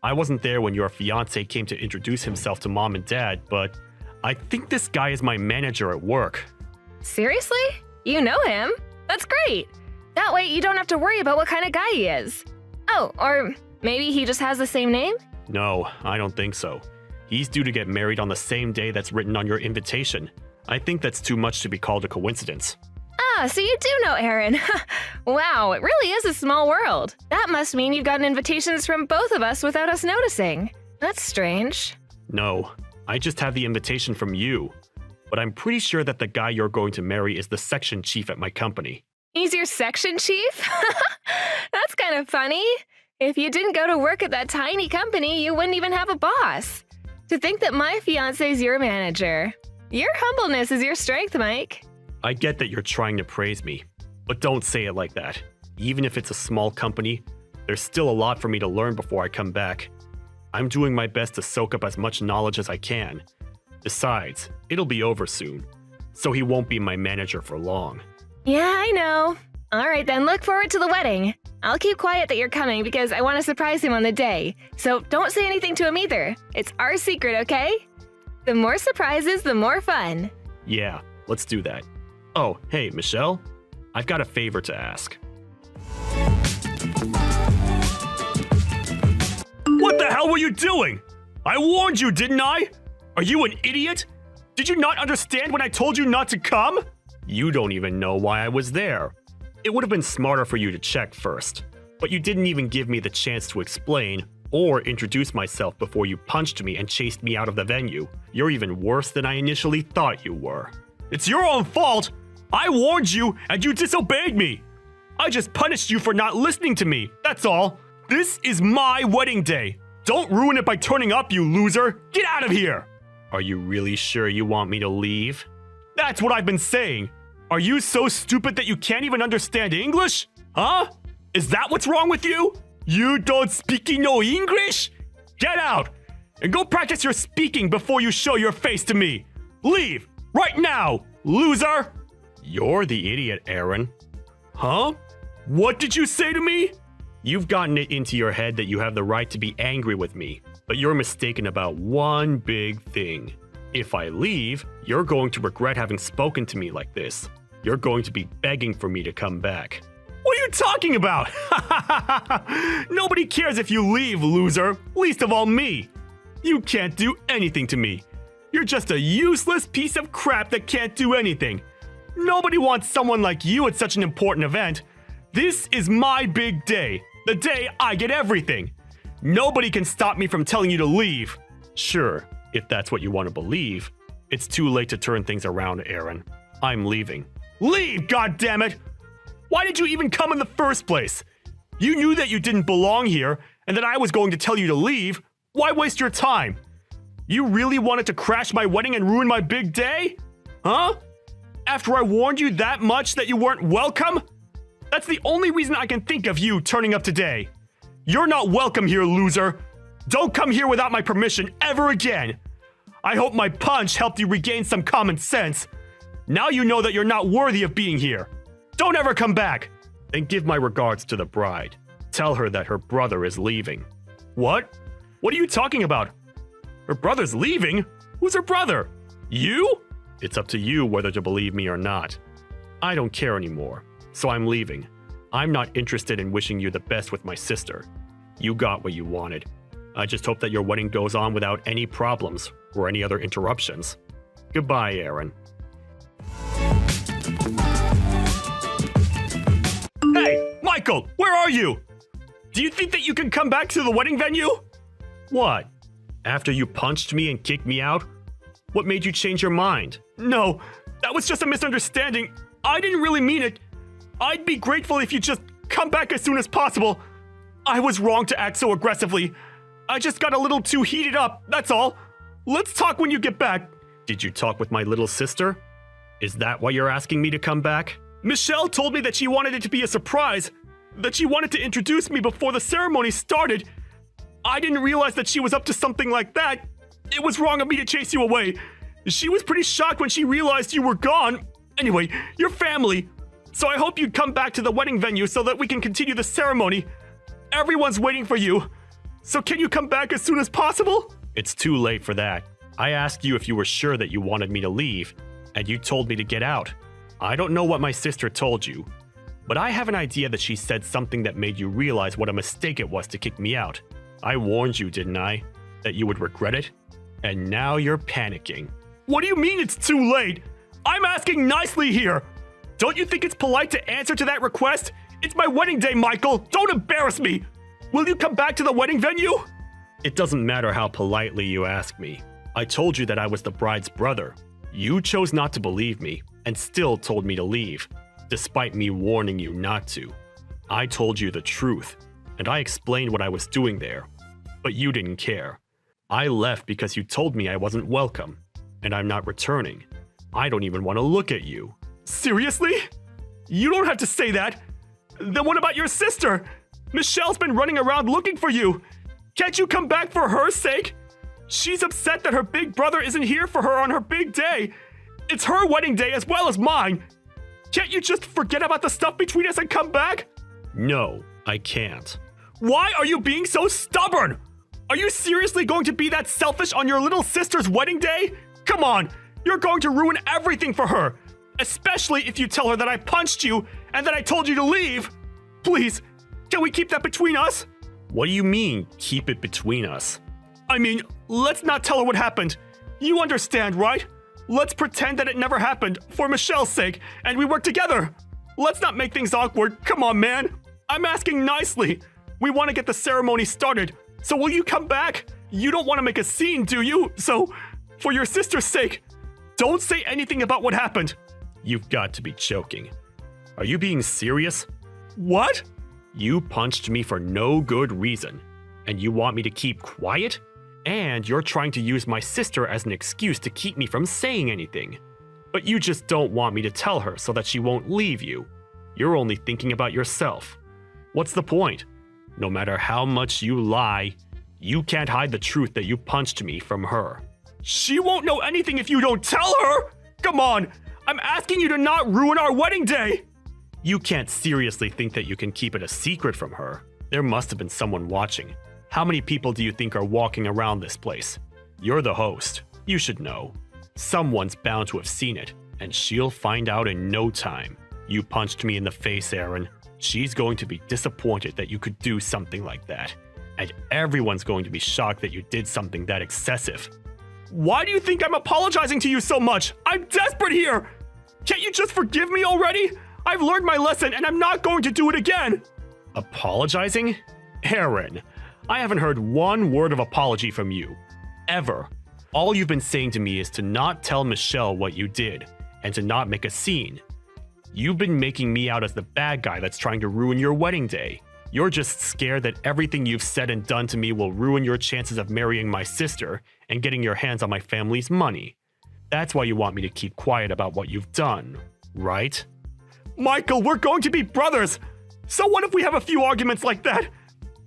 I wasn't there when your fiancé came to introduce himself to mom and dad, but I think this guy is my manager at work. Seriously? You know him? That's great. That way you don't have to worry about what kind of guy he is. Oh, or maybe he just has the same name? No, I don't think so. He's due to get married on the same day that's written on your invitation. I think that's too much to be called a coincidence. Ah, so you do know Aaron. Wow, it really is a small world. That must mean you've gotten invitations from both of us without us noticing. That's strange. No, I just have the invitation from you. But I'm pretty sure that the guy you're going to marry is the section chief at my company. He's your section chief? That's kind of funny. If you didn't go to work at that tiny company, you wouldn't even have a boss. To think that my fiancé's your manager. Your humbleness is your strength, Mike. I get that you're trying to praise me, but don't say it like that. Even if it's a small company, there's still a lot for me to learn before I come back. I'm doing my best to soak up as much knowledge as I can. Besides, it'll be over soon, so he won't be my manager for long. Yeah, I know. All right, then look forward to the wedding. I'll keep quiet that you're coming because I want to surprise him on the day. So don't say anything to him either. It's our secret, okay? The more surprises, the more fun. Yeah, let's do that. Oh, hey, Michelle, I've got a favor to ask. What the hell were you doing? I warned you, didn't I? Are you an idiot? Did you not understand when I told you not to come? You don't even know why I was there. It would have been smarter for you to check first, but you didn't even give me the chance to explain or introduce myself before you punched me and chased me out of the venue. You're even worse than I initially thought you were. It's your own fault! I warned you and you disobeyed me! I just punished you for not listening to me, that's all. This is my wedding day. Don't ruin it by turning up, you loser! Get out of here! Are you really sure you want me to leave? That's what I've been saying. Are you so stupid that you can't even understand English? Huh? Is that what's wrong with you? You don't speak no English? Get out! And go practice your speaking before you show your face to me. Leave! Right now, loser! You're the idiot, Aaron. Huh? What did you say to me? You've gotten it into your head that you have the right to be angry with me, but you're mistaken about one big thing. If I leave, you're going to regret having spoken to me like this. You're going to be begging for me to come back. What are you talking about? Nobody cares if you leave, loser. Least of all me. You can't do anything to me. You're just a useless piece of crap that can't do anything. Nobody wants someone like you at such an important event. This is my big day. The day I get everything. Nobody can stop me from telling you to leave. Sure, if that's what you want to believe. It's too late to turn things around, Aaron. I'm leaving. Leave, goddammit! Why did you even come in the first place? You knew that you didn't belong here, and that I was going to tell you to leave, why waste your time? You really wanted to crash my wedding and ruin my big day? Huh? After I warned you that much that you weren't welcome? That's the only reason I can think of you turning up today. You're not welcome here, loser. Don't come here without my permission ever again. I hope my punch helped you regain some common sense. Now you know that you're not worthy of being here. Don't ever come back. And give my regards to the bride. Tell her that her brother is leaving. What? What are you talking about? Her brother's leaving? Who's her brother? You? It's up to you whether to believe me or not. I don't care anymore, so I'm leaving. I'm not interested in wishing you the best with my sister. You got what you wanted. I just hope that your wedding goes on without any problems or any other interruptions. Goodbye, Aaron. Hey, Michael, where are you? Do you think that you can come back to the wedding venue? What? After you punched me and kicked me out? What made you change your mind? No, that was just a misunderstanding. I didn't really mean it. I'd be grateful if you just come back as soon as possible. I was wrong to act so aggressively. I just got a little too heated up, that's all. Let's talk when you get back. Did you talk with my little sister? Is that why you're asking me to come back? Michelle told me that she wanted it to be a surprise, that she wanted to introduce me before the ceremony started. I didn't realize that she was up to something like that. It was wrong of me to chase you away. She was pretty shocked when she realized you were gone. Anyway, you're family. So I hope you'd come back to the wedding venue so that we can continue the ceremony. Everyone's waiting for you. So can you come back as soon as possible? It's too late for that. I asked you if you were sure that you wanted me to leave, and you told me to get out. I don't know what my sister told you, but I have an idea that she said something that made you realize what a mistake it was to kick me out. I warned you, didn't I? That you would regret it? And now you're panicking. What do you mean it's too late? I'm asking nicely here. Don't you think it's polite to answer to that request? It's my wedding day, Michael. Don't embarrass me. Will you come back to the wedding venue? It doesn't matter how politely you ask me. I told you that I was the bride's brother. You chose not to believe me and still told me to leave, despite me warning you not to. I told you the truth, and I explained what I was doing there, but you didn't care. I left because you told me I wasn't welcome, and I'm not returning. I don't even want to look at you. Seriously? You don't have to say that. Then what about your sister? Michelle's been running around looking for you. Can't you come back for her sake? She's upset that her big brother isn't here for her on her big day. It's her wedding day as well as mine. Can't you just forget about the stuff between us and come back? No, I can't. Why are you being so stubborn? Are you seriously going to be that selfish on your little sister's wedding day? Come on, you're going to ruin everything for her. Especially if you tell her that I punched you and that I told you to leave. Please, can we keep that between us? What do you mean, keep it between us? I mean, let's not tell her what happened. You understand, right? Let's pretend that it never happened, for Michelle's sake, and we work together. Let's not make things awkward. Come on, man. I'm asking nicely. We want to get the ceremony started, so will you come back? You don't want to make a scene, do you? So, for your sister's sake, don't say anything about what happened. You've got to be joking. Are you being serious? What? You punched me for no good reason, and you want me to keep quiet? And you're trying to use my sister as an excuse to keep me from saying anything. But you just don't want me to tell her so that she won't leave you. You're only thinking about yourself. What's the point? No matter how much you lie, you can't hide the truth that you punched me from her. She won't know anything if you don't tell her! Come on! I'm asking you to not ruin our wedding day! You can't seriously think that you can keep it a secret from her. There must have been someone watching. How many people do you think are walking around this place? You're the host. You should know. Someone's bound to have seen it, and she'll find out in no time. You punched me in the face, Aaron. She's going to be disappointed that you could do something like that. And everyone's going to be shocked that you did something that excessive. Why do you think I'm apologizing to you so much? I'm desperate here! Can't you just forgive me already? I've learned my lesson and I'm not going to do it again! Apologizing? Aaron, I haven't heard one word of apology from you. Ever. All you've been saying to me is to not tell Michelle what you did, and to not make a scene. You've been making me out as the bad guy that's trying to ruin your wedding day. You're just scared that everything you've said and done to me will ruin your chances of marrying my sister and getting your hands on my family's money. That's why you want me to keep quiet about what you've done, right? Michael, we're going to be brothers! So what if we have a few arguments like that?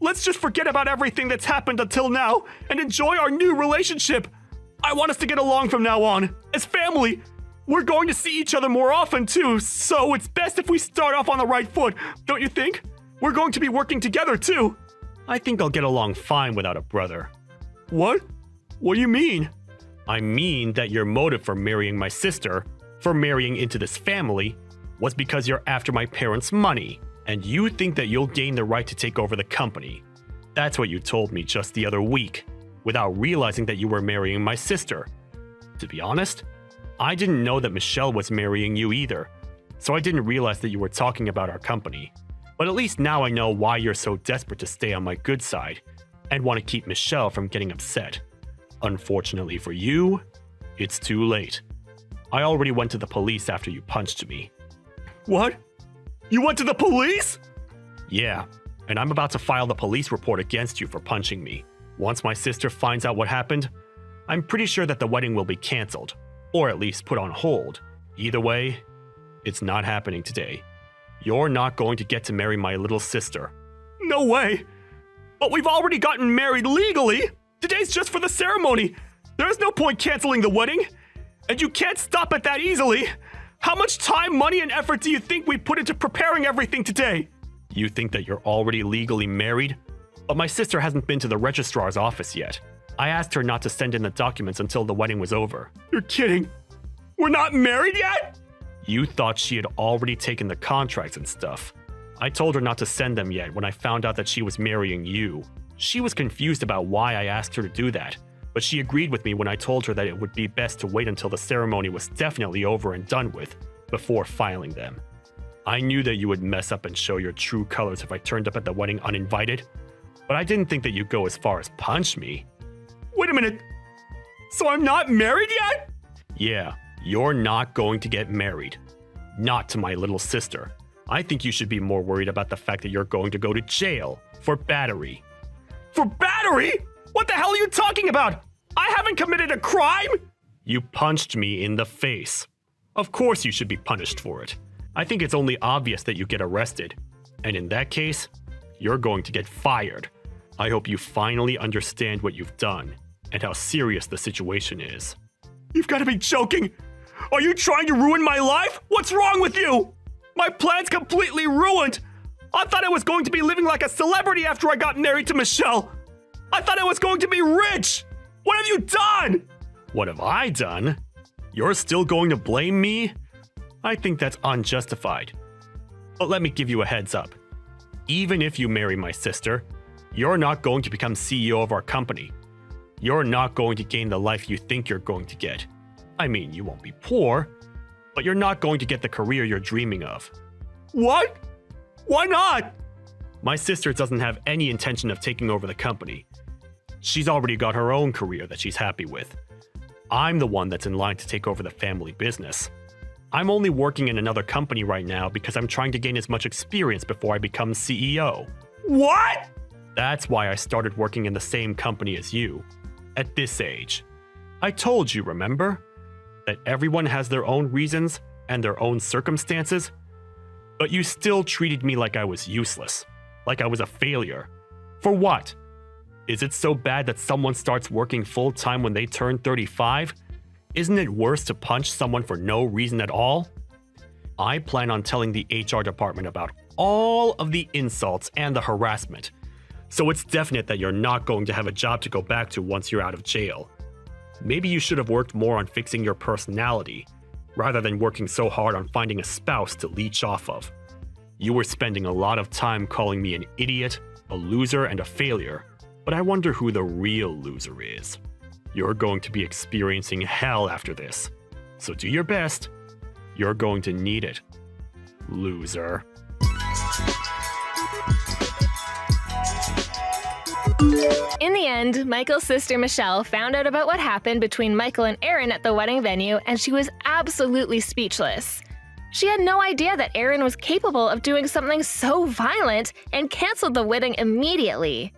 Let's just forget about everything that's happened until now and enjoy our new relationship. I want us to get along from now on, as family. We're going to see each other more often too, so it's best if we start off on the right foot, don't you think? We're going to be working together too. I think I'll get along fine without a brother. What? What do you mean? I mean that your motive for marrying my sister, for marrying into this family, was because you're after my parents' money, and you think that you'll gain the right to take over the company. That's what you told me just the other week, without realizing that you were marrying my sister. To be honest, I didn't know that Michelle was marrying you either, so I didn't realize that you were talking about our company. But at least now I know why you're so desperate to stay on my good side, and want to keep Michelle from getting upset. Unfortunately for you, it's too late. I already went to the police after you punched me. What? You went to the police? Yeah, and I'm about to file the police report against you for punching me. Once my sister finds out what happened, I'm pretty sure that the wedding will be cancelled, or at least put on hold. Either way, it's not happening today. You're not going to get to marry my little sister. No way! But we've already gotten married legally! Today's just for the ceremony! There's no point canceling the wedding! And you can't stop it that easily! How much time, money, and effort do you think we put into preparing everything today? You think that you're already legally married? But my sister hasn't been to the registrar's office yet. I asked her not to send in the documents until the wedding was over. You're kidding! We're not married yet?! You thought she had already taken the contracts and stuff. I told her not to send them yet when I found out that she was marrying you. She was confused about why I asked her to do that, but she agreed with me when I told her that it would be best to wait until the ceremony was definitely over and done with, before filing them. I knew that you would mess up and show your true colors if I turned up at the wedding uninvited, but I didn't think that you'd go as far as punch me. Wait a minute! So I'm not married yet?! Yeah, you're not going to get married. Not to my little sister. I think you should be more worried about the fact that you're going to go to jail for battery. For battery?! What the hell are you talking about? I haven't committed a crime! You punched me in the face. Of course you should be punished for it. I think it's only obvious that you get arrested. And in that case, you're going to get fired. I hope you finally understand what you've done and how serious the situation is. You've got to be joking! Are you trying to ruin my life? What's wrong with you? My plan's completely ruined! I thought I was going to be living like a celebrity after I got married to Michelle! I thought I was going to be rich! What have you done? What have I done? You're still going to blame me? I think that's unjustified. But let me give you a heads up. Even if you marry my sister, you're not going to become CEO of our company. You're not going to gain the life you think you're going to get. I mean, you won't be poor, but you're not going to get the career you're dreaming of. What? Why not? My sister doesn't have any intention of taking over the company. She's already got her own career that she's happy with. I'm the one that's in line to take over the family business. I'm only working in another company right now because I'm trying to gain as much experience before I become CEO. What? That's why I started working in the same company as you, at this age. I told you, remember? That everyone has their own reasons and their own circumstances, but you still treated me like I was useless, like I was a failure. For what? Is it so bad that someone starts working full-time when they turn 35? Isn't it worse to punch someone for no reason at all? I plan on telling the HR department about all of the insults and the harassment, so it's definite that you're not going to have a job to go back to once you're out of jail. Maybe you should have worked more on fixing your personality, rather than working so hard on finding a spouse to leech off of. You were spending a lot of time calling me an idiot, a loser, and a failure, but I wonder who the real loser is. You're going to be experiencing hell after this, so do your best. You're going to need it, loser. In the end, Michael's sister Michelle found out about what happened between Michael and Aaron at the wedding venue, and she was absolutely speechless. She had no idea that Aaron was capable of doing something so violent and canceled the wedding immediately.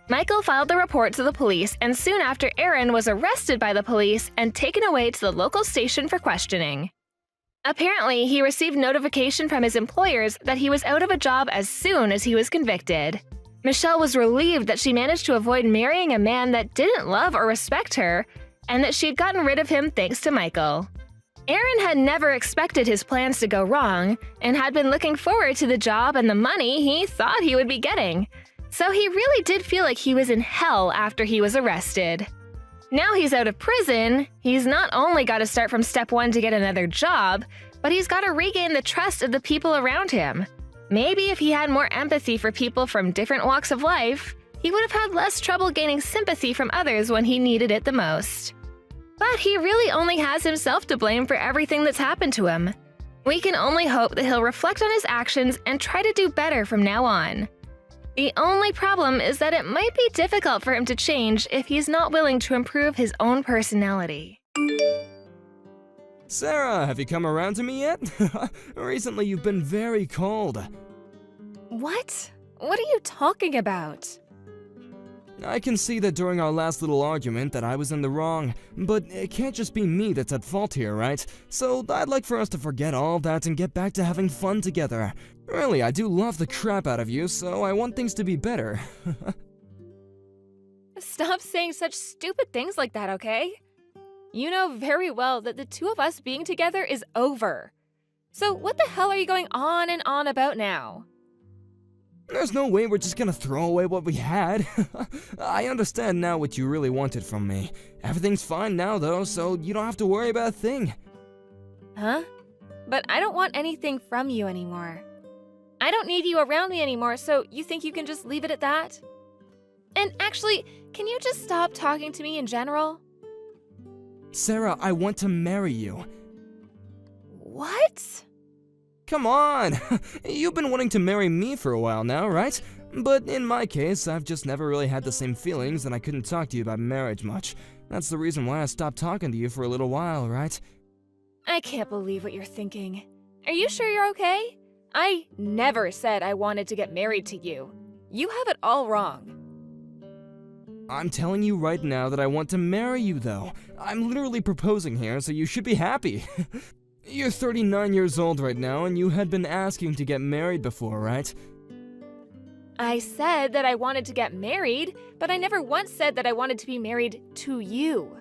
Michael filed the report to the police, and soon after, Aaron was arrested by the police and taken away to the local station for questioning. Apparently, he received notification from his employers that he was out of a job as soon as he was convicted. Michelle was relieved that she managed to avoid marrying a man that didn't love or respect her, and that she had gotten rid of him thanks to Michael. Aaron had never expected his plans to go wrong, and had been looking forward to the job and the money he thought he would be getting. So he really did feel like he was in hell after he was arrested. Now he's out of prison, he's not only got to start from step one to get another job, but he's got to regain the trust of the people around him. Maybe if he had more empathy for people from different walks of life, he would have had less trouble gaining sympathy from others when he needed it the most. But he really only has himself to blame for everything that's happened to him. We can only hope that he'll reflect on his actions and try to do better from now on. The only problem is that it might be difficult for him to change if he's not willing to improve his own personality. Sarah, have you come around to me yet? Recently you've been very cold. What? What are you talking about? I can see that during our last little argument that I was in the wrong, but it can't just be me that's at fault here, right? So I'd like for us to forget all that and get back to having fun together. Really, I do love the crap out of you, so I want things to be better. Stop saying such stupid things like that, okay? You know very well that the two of us being together is over. So what the hell are you going on and on about now? There's no way we're just gonna throw away what we had. I understand now what you really wanted from me. Everything's fine now though, so you don't have to worry about a thing. Huh? But I don't want anything from you anymore. I don't need you around me anymore, so you think you can just leave it at that? And actually, can you just stop talking to me in general? Sarah, I want to marry you. What? Come on! You've been wanting to marry me for a while now, right? But in my case, I've just never really had the same feelings and I couldn't talk to you about marriage much. That's the reason why I stopped talking to you for a little while, right? I can't believe what you're thinking. Are you sure you're okay? I never said I wanted to get married to you. You have it all wrong. I'm telling you right now that I want to marry you, though. I'm literally proposing here, so you should be happy. You're 39 years old right now, and you had been asking to get married before, right? I said that I wanted to get married, but I never once said that I wanted to be married to you.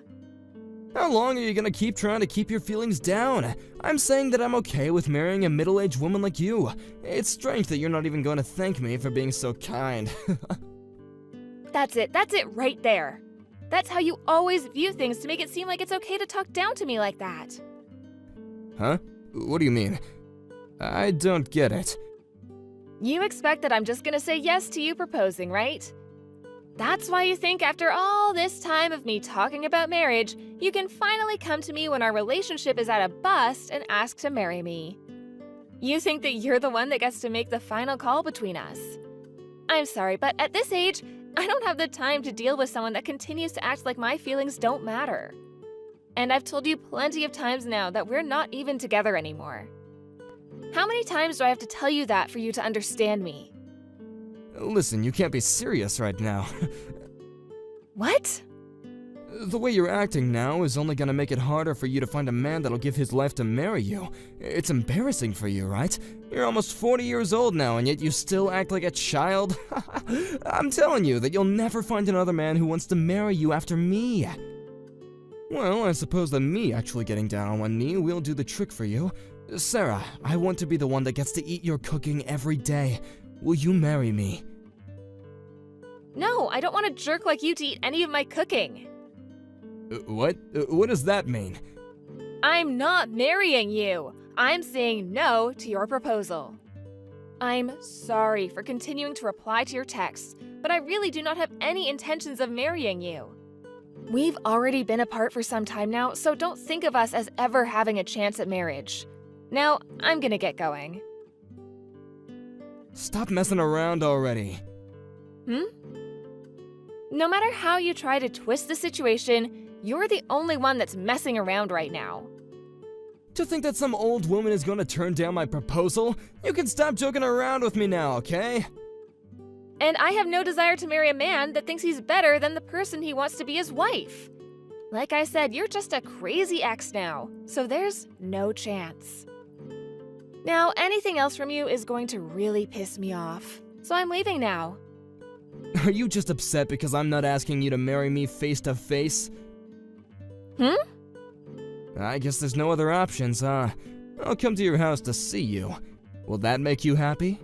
How long are you gonna keep trying to keep your feelings down? I'm saying that I'm okay with marrying a middle-aged woman like you. It's strange that you're not even going to thank me for being so kind. That's it right there. That's how you always view things to make it seem like it's okay to talk down to me like that. Huh? What do you mean? I don't get it. You expect that I'm just gonna say yes to you proposing, right? That's why you think after all this time of me talking about marriage, you can finally come to me when our relationship is at a bust and ask to marry me. You think that you're the one that gets to make the final call between us. I'm sorry, but at this age, I don't have the time to deal with someone that continues to act like my feelings don't matter. And I've told you plenty of times now that we're not even together anymore. How many times do I have to tell you that for you to understand me? Listen, you can't be serious right now. What? The way you're acting now is only gonna make it harder for you to find a man that'll give his life to marry you. It's embarrassing for you, right? You're almost 40 years old now, and yet you still act like a child? I'm telling you that you'll never find another man who wants to marry you after me. Well, I suppose that me actually getting down on one knee will do the trick for you. Sarah, I want to be the one that gets to eat your cooking every day. Will you marry me? No, I don't want a jerk like you to eat any of my cooking. What? What does that mean? I'm not marrying you. I'm saying no to your proposal. I'm sorry for continuing to reply to your texts, but I really do not have any intentions of marrying you. We've already been apart for some time now, so don't think of us as ever having a chance at marriage. Now, I'm gonna get going. Stop messing around already. No matter how you try to twist the situation, you're the only one that's messing around right now. To think that some old woman is gonna turn down my proposal? You can stop joking around with me now, okay? And I have no desire to marry a man that thinks he's better than the person he wants to be his wife. Like I said, you're just a crazy ex now, so there's no chance. Now, anything else from you is going to really piss me off, so I'm leaving now. Are you just upset because I'm not asking you to marry me face to face? I guess there's no other options, huh? I'll come to your house to see you. Will that make you happy?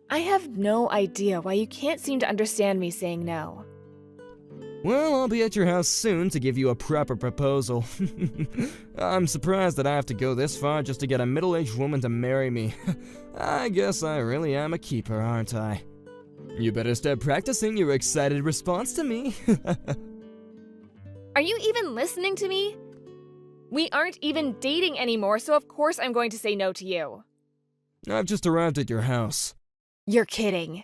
I have no idea why you can't seem to understand me saying no. Well, I'll be at your house soon to give you a proper proposal. I'm surprised that I have to go this far just to get a middle-aged woman to marry me. I guess I really am a keeper, aren't I? You better start practicing your excited response to me. Are you even listening to me? We aren't even dating anymore, so of course I'm going to say no to you. I've just arrived at your house. You're kidding.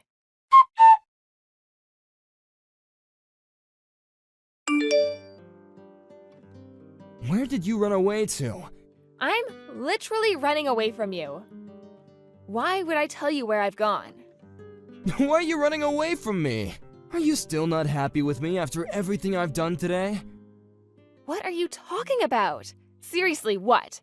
Where did you run away to? I'm literally running away from you. Why would I tell you where I've gone? Why are you running away from me? Are you still not happy with me after everything I've done today? What are you talking about? Seriously, what?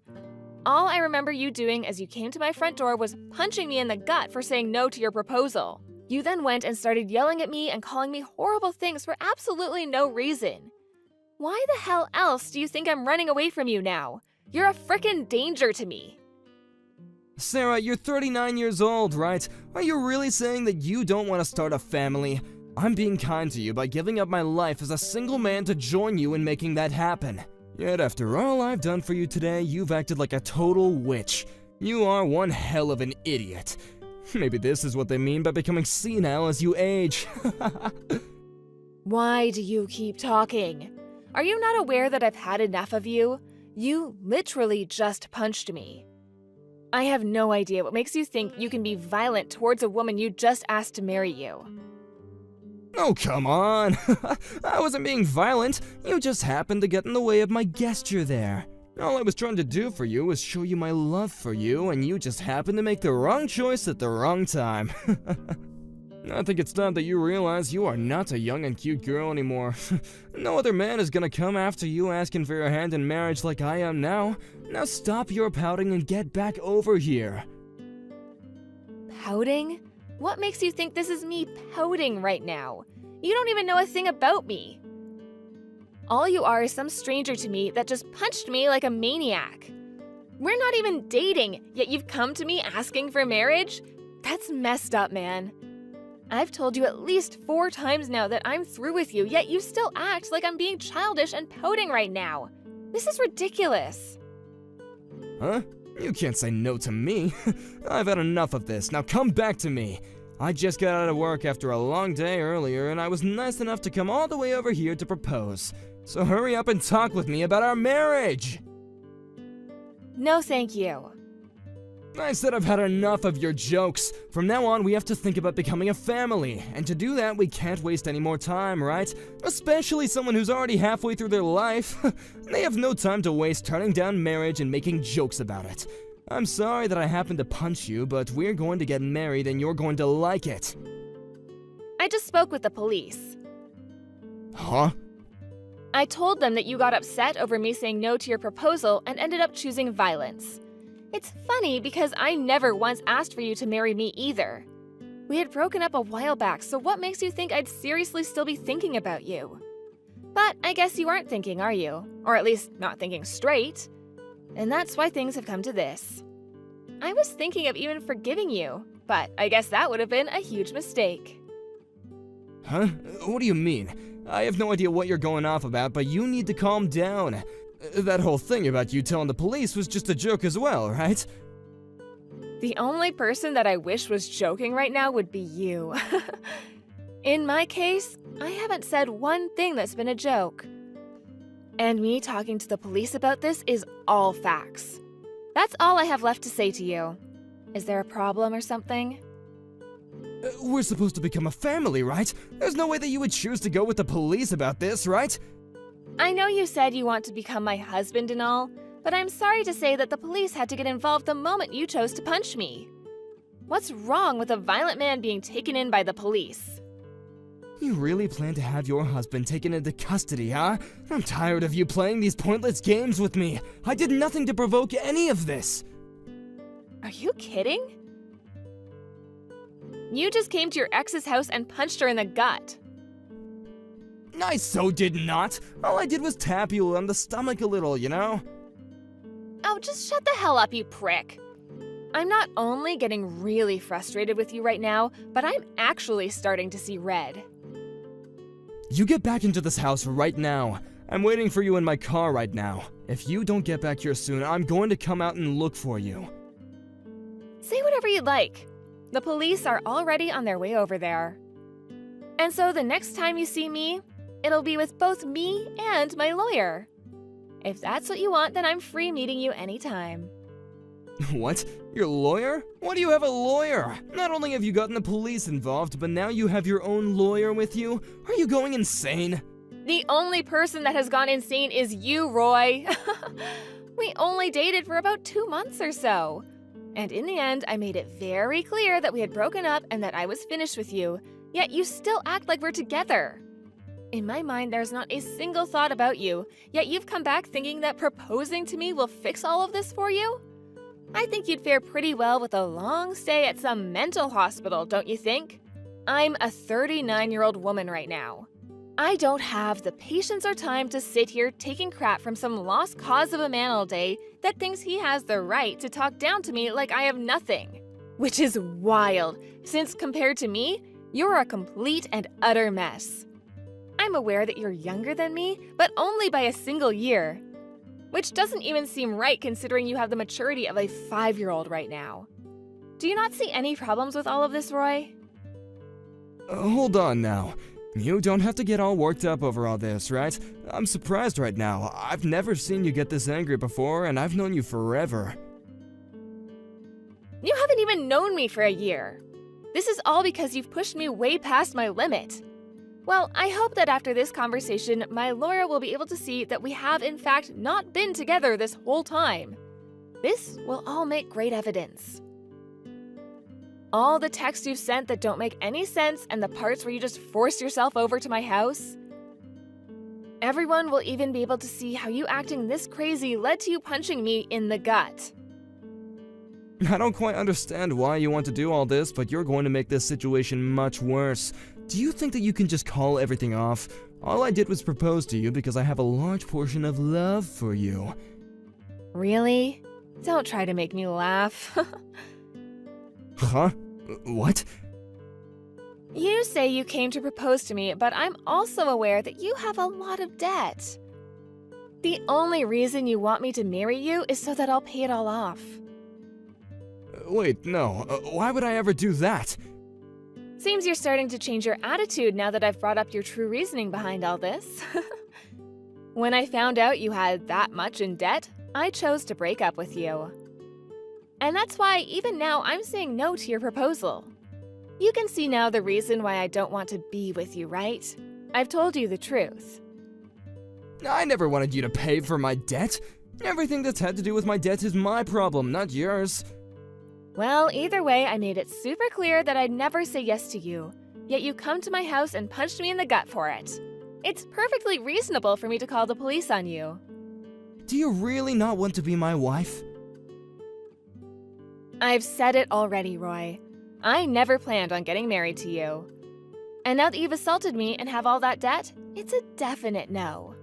All I remember you doing as you came to my front door was punching me in the gut for saying no to your proposal. You then went and started yelling at me and calling me horrible things for absolutely no reason. Why the hell else do you think I'm running away from you now? You're a frickin' danger to me. Sarah, you're 39 years old, right? Are you really saying that you don't want to start a family? I'm being kind to you by giving up my life as a single man to join you in making that happen. Yet after all I've done for you today, you've acted like a total witch. You are one hell of an idiot. Maybe this is what they mean by becoming senile as you age. Why do you keep talking? Are you not aware that I've had enough of you? You literally just punched me. I have no idea what makes you think you can be violent towards a woman you just asked to marry you. Oh, come on. I wasn't being violent. You just happened to get in the way of my gesture there. All I was trying to do for you was show you my love for you, and you just happened to make the wrong choice at the wrong time. I think it's time that you realize you are not a young and cute girl anymore. No other man is gonna come after you asking for your hand in marriage like I am now. Now stop your pouting and get back over here. Pouting? What makes you think this is me pouting right now? You don't even know a thing about me. All you are is some stranger to me that just punched me like a maniac. We're not even dating, yet you've come to me asking for marriage? That's messed up, man. I've told you at least 4 times now that I'm through with you, yet you still act like I'm being childish and pouting right now. This is ridiculous. Huh? You can't say no to me. I've had enough of this. Now come back to me. I just got out of work after a long day earlier, and I was nice enough to come all the way over here to propose. So hurry up and talk with me about our marriage! No, thank you. I said I've had enough of your jokes. From now on, we have to think about becoming a family. And to do that, we can't waste any more time, right? Especially someone who's already halfway through their life. They have no time to waste turning down marriage and making jokes about it. I'm sorry that I happened to punch you, but we're going to get married and you're going to like it. I just spoke with the police. Huh? I told them that you got upset over me saying no to your proposal and ended up choosing violence. It's funny because I never once asked for you to marry me either. We had broken up a while back, so what makes you think I'd seriously still be thinking about you? But I guess you aren't thinking, are you? Or at least not thinking straight. And that's why things have come to this. I was thinking of even forgiving you, but I guess that would have been a huge mistake. Huh? What do you mean? I have no idea what you're going off about, but you need to calm down. That whole thing about you telling the police was just a joke as well, right? The only person that I wish was joking right now would be you. In my case, I haven't said one thing that's been a joke. And me talking to the police about this is all facts. That's all I have left to say to you. Is there a problem or something? We're supposed to become a family, right? There's no way that you would choose to go with the police about this, right? I know you said you want to become my husband and all, but I'm sorry to say that the police had to get involved the moment you chose to punch me. What's wrong with a violent man being taken in by the police? You really plan to have your husband taken into custody, huh? I'm tired of you playing these pointless games with me. I did nothing to provoke any of this. Are you kidding? You just came to your ex's house and punched her in the gut. I so did not. All I did was tap you on the stomach a little, you know? Oh, just shut the hell up, you prick. I'm not only getting really frustrated with you right now, but I'm actually starting to see red. You get back into this house right now. I'm waiting for you in my car right now. If you don't get back here soon, I'm going to come out and look for you. Say whatever you'd like. The police are already on their way over there. And so the next time you see me, it'll be with both me and my lawyer. If that's what you want, then I'm free meeting you anytime. What? Your lawyer? Why do you have a lawyer? Not only have you gotten the police involved, but now you have your own lawyer with you? Are you going insane? The only person that has gone insane is you, Roy. We only dated for about 2 months or so. And in the end, I made it very clear that we had broken up and that I was finished with you, yet you still act like we're together. In my mind, there's not a single thought about you, yet you've come back thinking that proposing to me will fix all of this for you? I think you'd fare pretty well with a long stay at some mental hospital, don't you think? I'm a 39-year-old woman right now. I don't have the patience or time to sit here taking crap from some lost cause of a man all day that thinks he has the right to talk down to me like I have nothing. Which is wild, since compared to me, you're a complete and utter mess. I'm aware that you're younger than me, but only by a single year. Which doesn't even seem right considering you have the maturity of a 5-year-old right now. Do you not see any problems with all of this, Roy? Hold on now. You don't have to get all worked up over all this, right? I'm surprised right now. I've never seen you get this angry before, and I've known you forever. You haven't even known me for a year. This is all because you've pushed me way past my limit. Well, I hope that after this conversation, my lawyer will be able to see that we have in fact not been together this whole time. This will all make great evidence. All the texts you've sent that don't make any sense and the parts where you just forced yourself over to my house. Everyone will even be able to see how you acting this crazy led to you punching me in the gut. I don't quite understand why you want to do all this, but you're going to make this situation much worse. Do you think that you can just call everything off? All I did was propose to you because I have a large portion of love for you. Really? Don't try to make me laugh. Huh? What? You say you came to propose to me, but I'm also aware that you have a lot of debt. The only reason you want me to marry you is so that I'll pay it all off. Wait, no. Why would I ever do that? Seems you're starting to change your attitude now that I've brought up your true reasoning behind all this. When I found out you had that much in debt, I chose to break up with you. And that's why even now I'm saying no to your proposal. You can see now the reason why I don't want to be with you, right? I've told you the truth. I never wanted you to pay for my debt. Everything that's had to do with my debt is my problem, not yours. Well, either way, I made it super clear that I'd never say yes to you, yet you come to my house and punched me in the gut for it. It's perfectly reasonable for me to call the police on you. Do you really not want to be my wife? I've said it already, Roy. I never planned on getting married to you. And now that you've assaulted me and have all that debt, it's a definite no.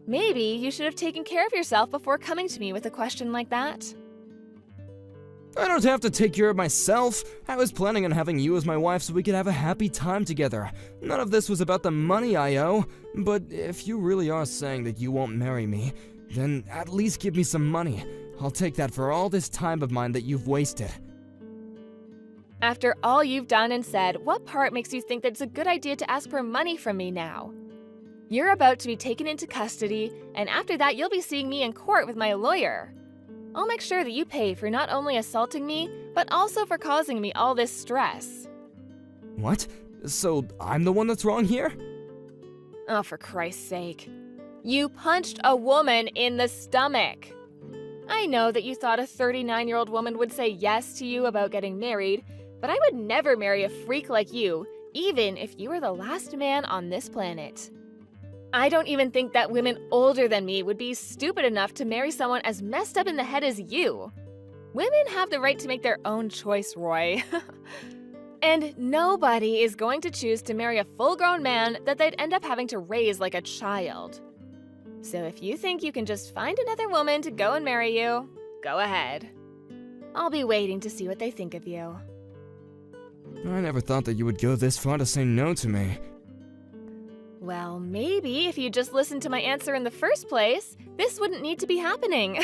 Maybe you should have taken care of yourself before coming to me with a question like that. I don't have to take care of myself. I was planning on having you as my wife so we could have a happy time together. None of this was about the money I owe. But if you really are saying that you won't marry me, then at least give me some money. I'll take that for all this time of mine that you've wasted. After all you've done and said, what part makes you think that it's a good idea to ask for money from me now? You're about to be taken into custody, and after that you'll be seeing me in court with my lawyer. I'll make sure that you pay for not only assaulting me, but also for causing me all this stress. What? So I'm the one that's wrong here? Oh, for Christ's sake. You punched a woman in the stomach. I know that you thought a 39-year-old woman would say yes to you about getting married, but I would never marry a freak like you, even if you were the last man on this planet. I don't even think that women older than me would be stupid enough to marry someone as messed up in the head as you. Women have the right to make their own choice, Roy. And nobody is going to choose to marry a full-grown man that they'd end up having to raise like a child. So if you think you can just find another woman to go and marry you, go ahead. I'll be waiting to see what they think of you. I never thought that you would go this far to say no to me. Well, maybe if you just listened to my answer in the first place, this wouldn't need to be happening.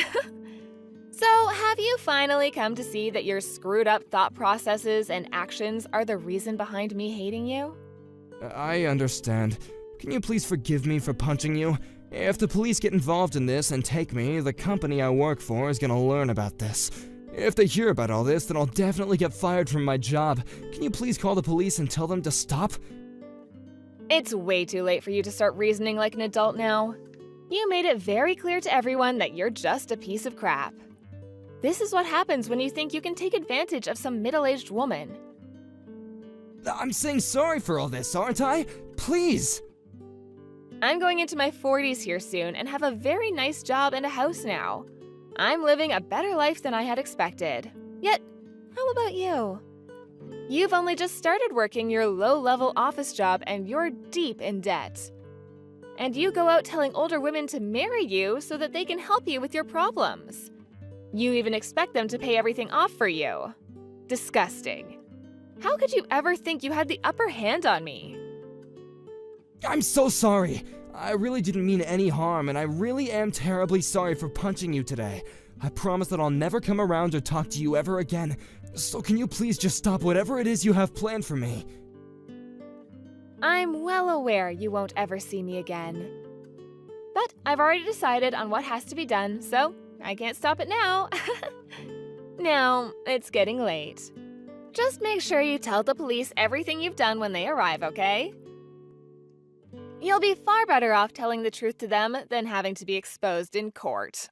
So, have you finally come to see that your screwed up thought processes and actions are the reason behind me hating you? I understand. Can you please forgive me for punching you? If the police get involved in this and take me, the company I work for is gonna learn about this. If they hear about all this, then I'll definitely get fired from my job. Can you please call the police and tell them to stop? It's way too late for you to start reasoning like an adult now. You made it very clear to everyone that you're just a piece of crap. This is what happens when you think you can take advantage of some middle-aged woman. I'm saying sorry for all this, aren't I? Please! I'm going into my 40s here soon and have a very nice job and a house now. I'm living a better life than I had expected. Yet, how about you? You've only just started working your low-level office job and you're deep in debt. And you go out telling older women to marry you so that they can help you with your problems. You even expect them to pay everything off for you. Disgusting. How could you ever think you had the upper hand on me? I'm so sorry. I really didn't mean any harm, and I really am terribly sorry for punching you today. I promise that I'll never come around or talk to you ever again. So can you please just stop whatever it is you have planned for me? I'm well aware you won't ever see me again. But I've already decided on what has to be done, so I can't stop it now. Now, it's getting late. Just make sure you tell the police everything you've done when they arrive, okay? You'll be far better off telling the truth to them than having to be exposed in court.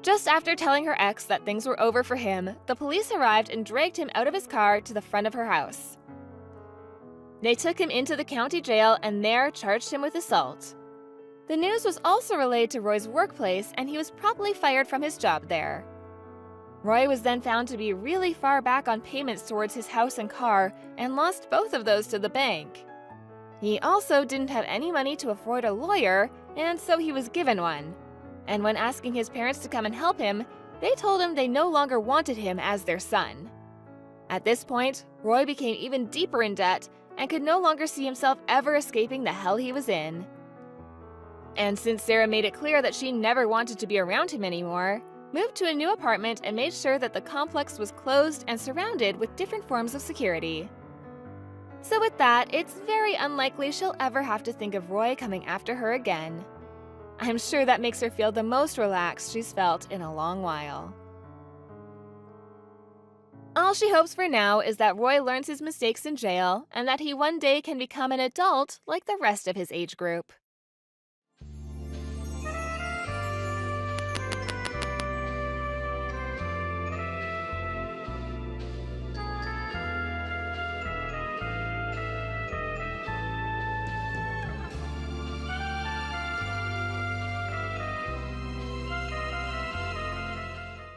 Just after telling her ex that things were over for him, the police arrived and dragged him out of his car to the front of her house. They took him into the county jail and there charged him with assault. The news was also relayed to Roy's workplace and he was promptly fired from his job there. Roy was then found to be really far back on payments towards his house and car and lost both of those to the bank. He also didn't have any money to afford a lawyer, and so he was given one. And when asking his parents to come and help him, they told him they no longer wanted him as their son. At this point, Roy became even deeper in debt and could no longer see himself ever escaping the hell he was in. And since Sarah made it clear that she never wanted to be around him anymore, moved to a new apartment and made sure that the complex was closed and surrounded with different forms of security. So with that, it's very unlikely she'll ever have to think of Roy coming after her again. I'm sure that makes her feel the most relaxed she's felt in a long while. All she hopes for now is that Roy learns his mistakes in jail and that he one day can become an adult like the rest of his age group.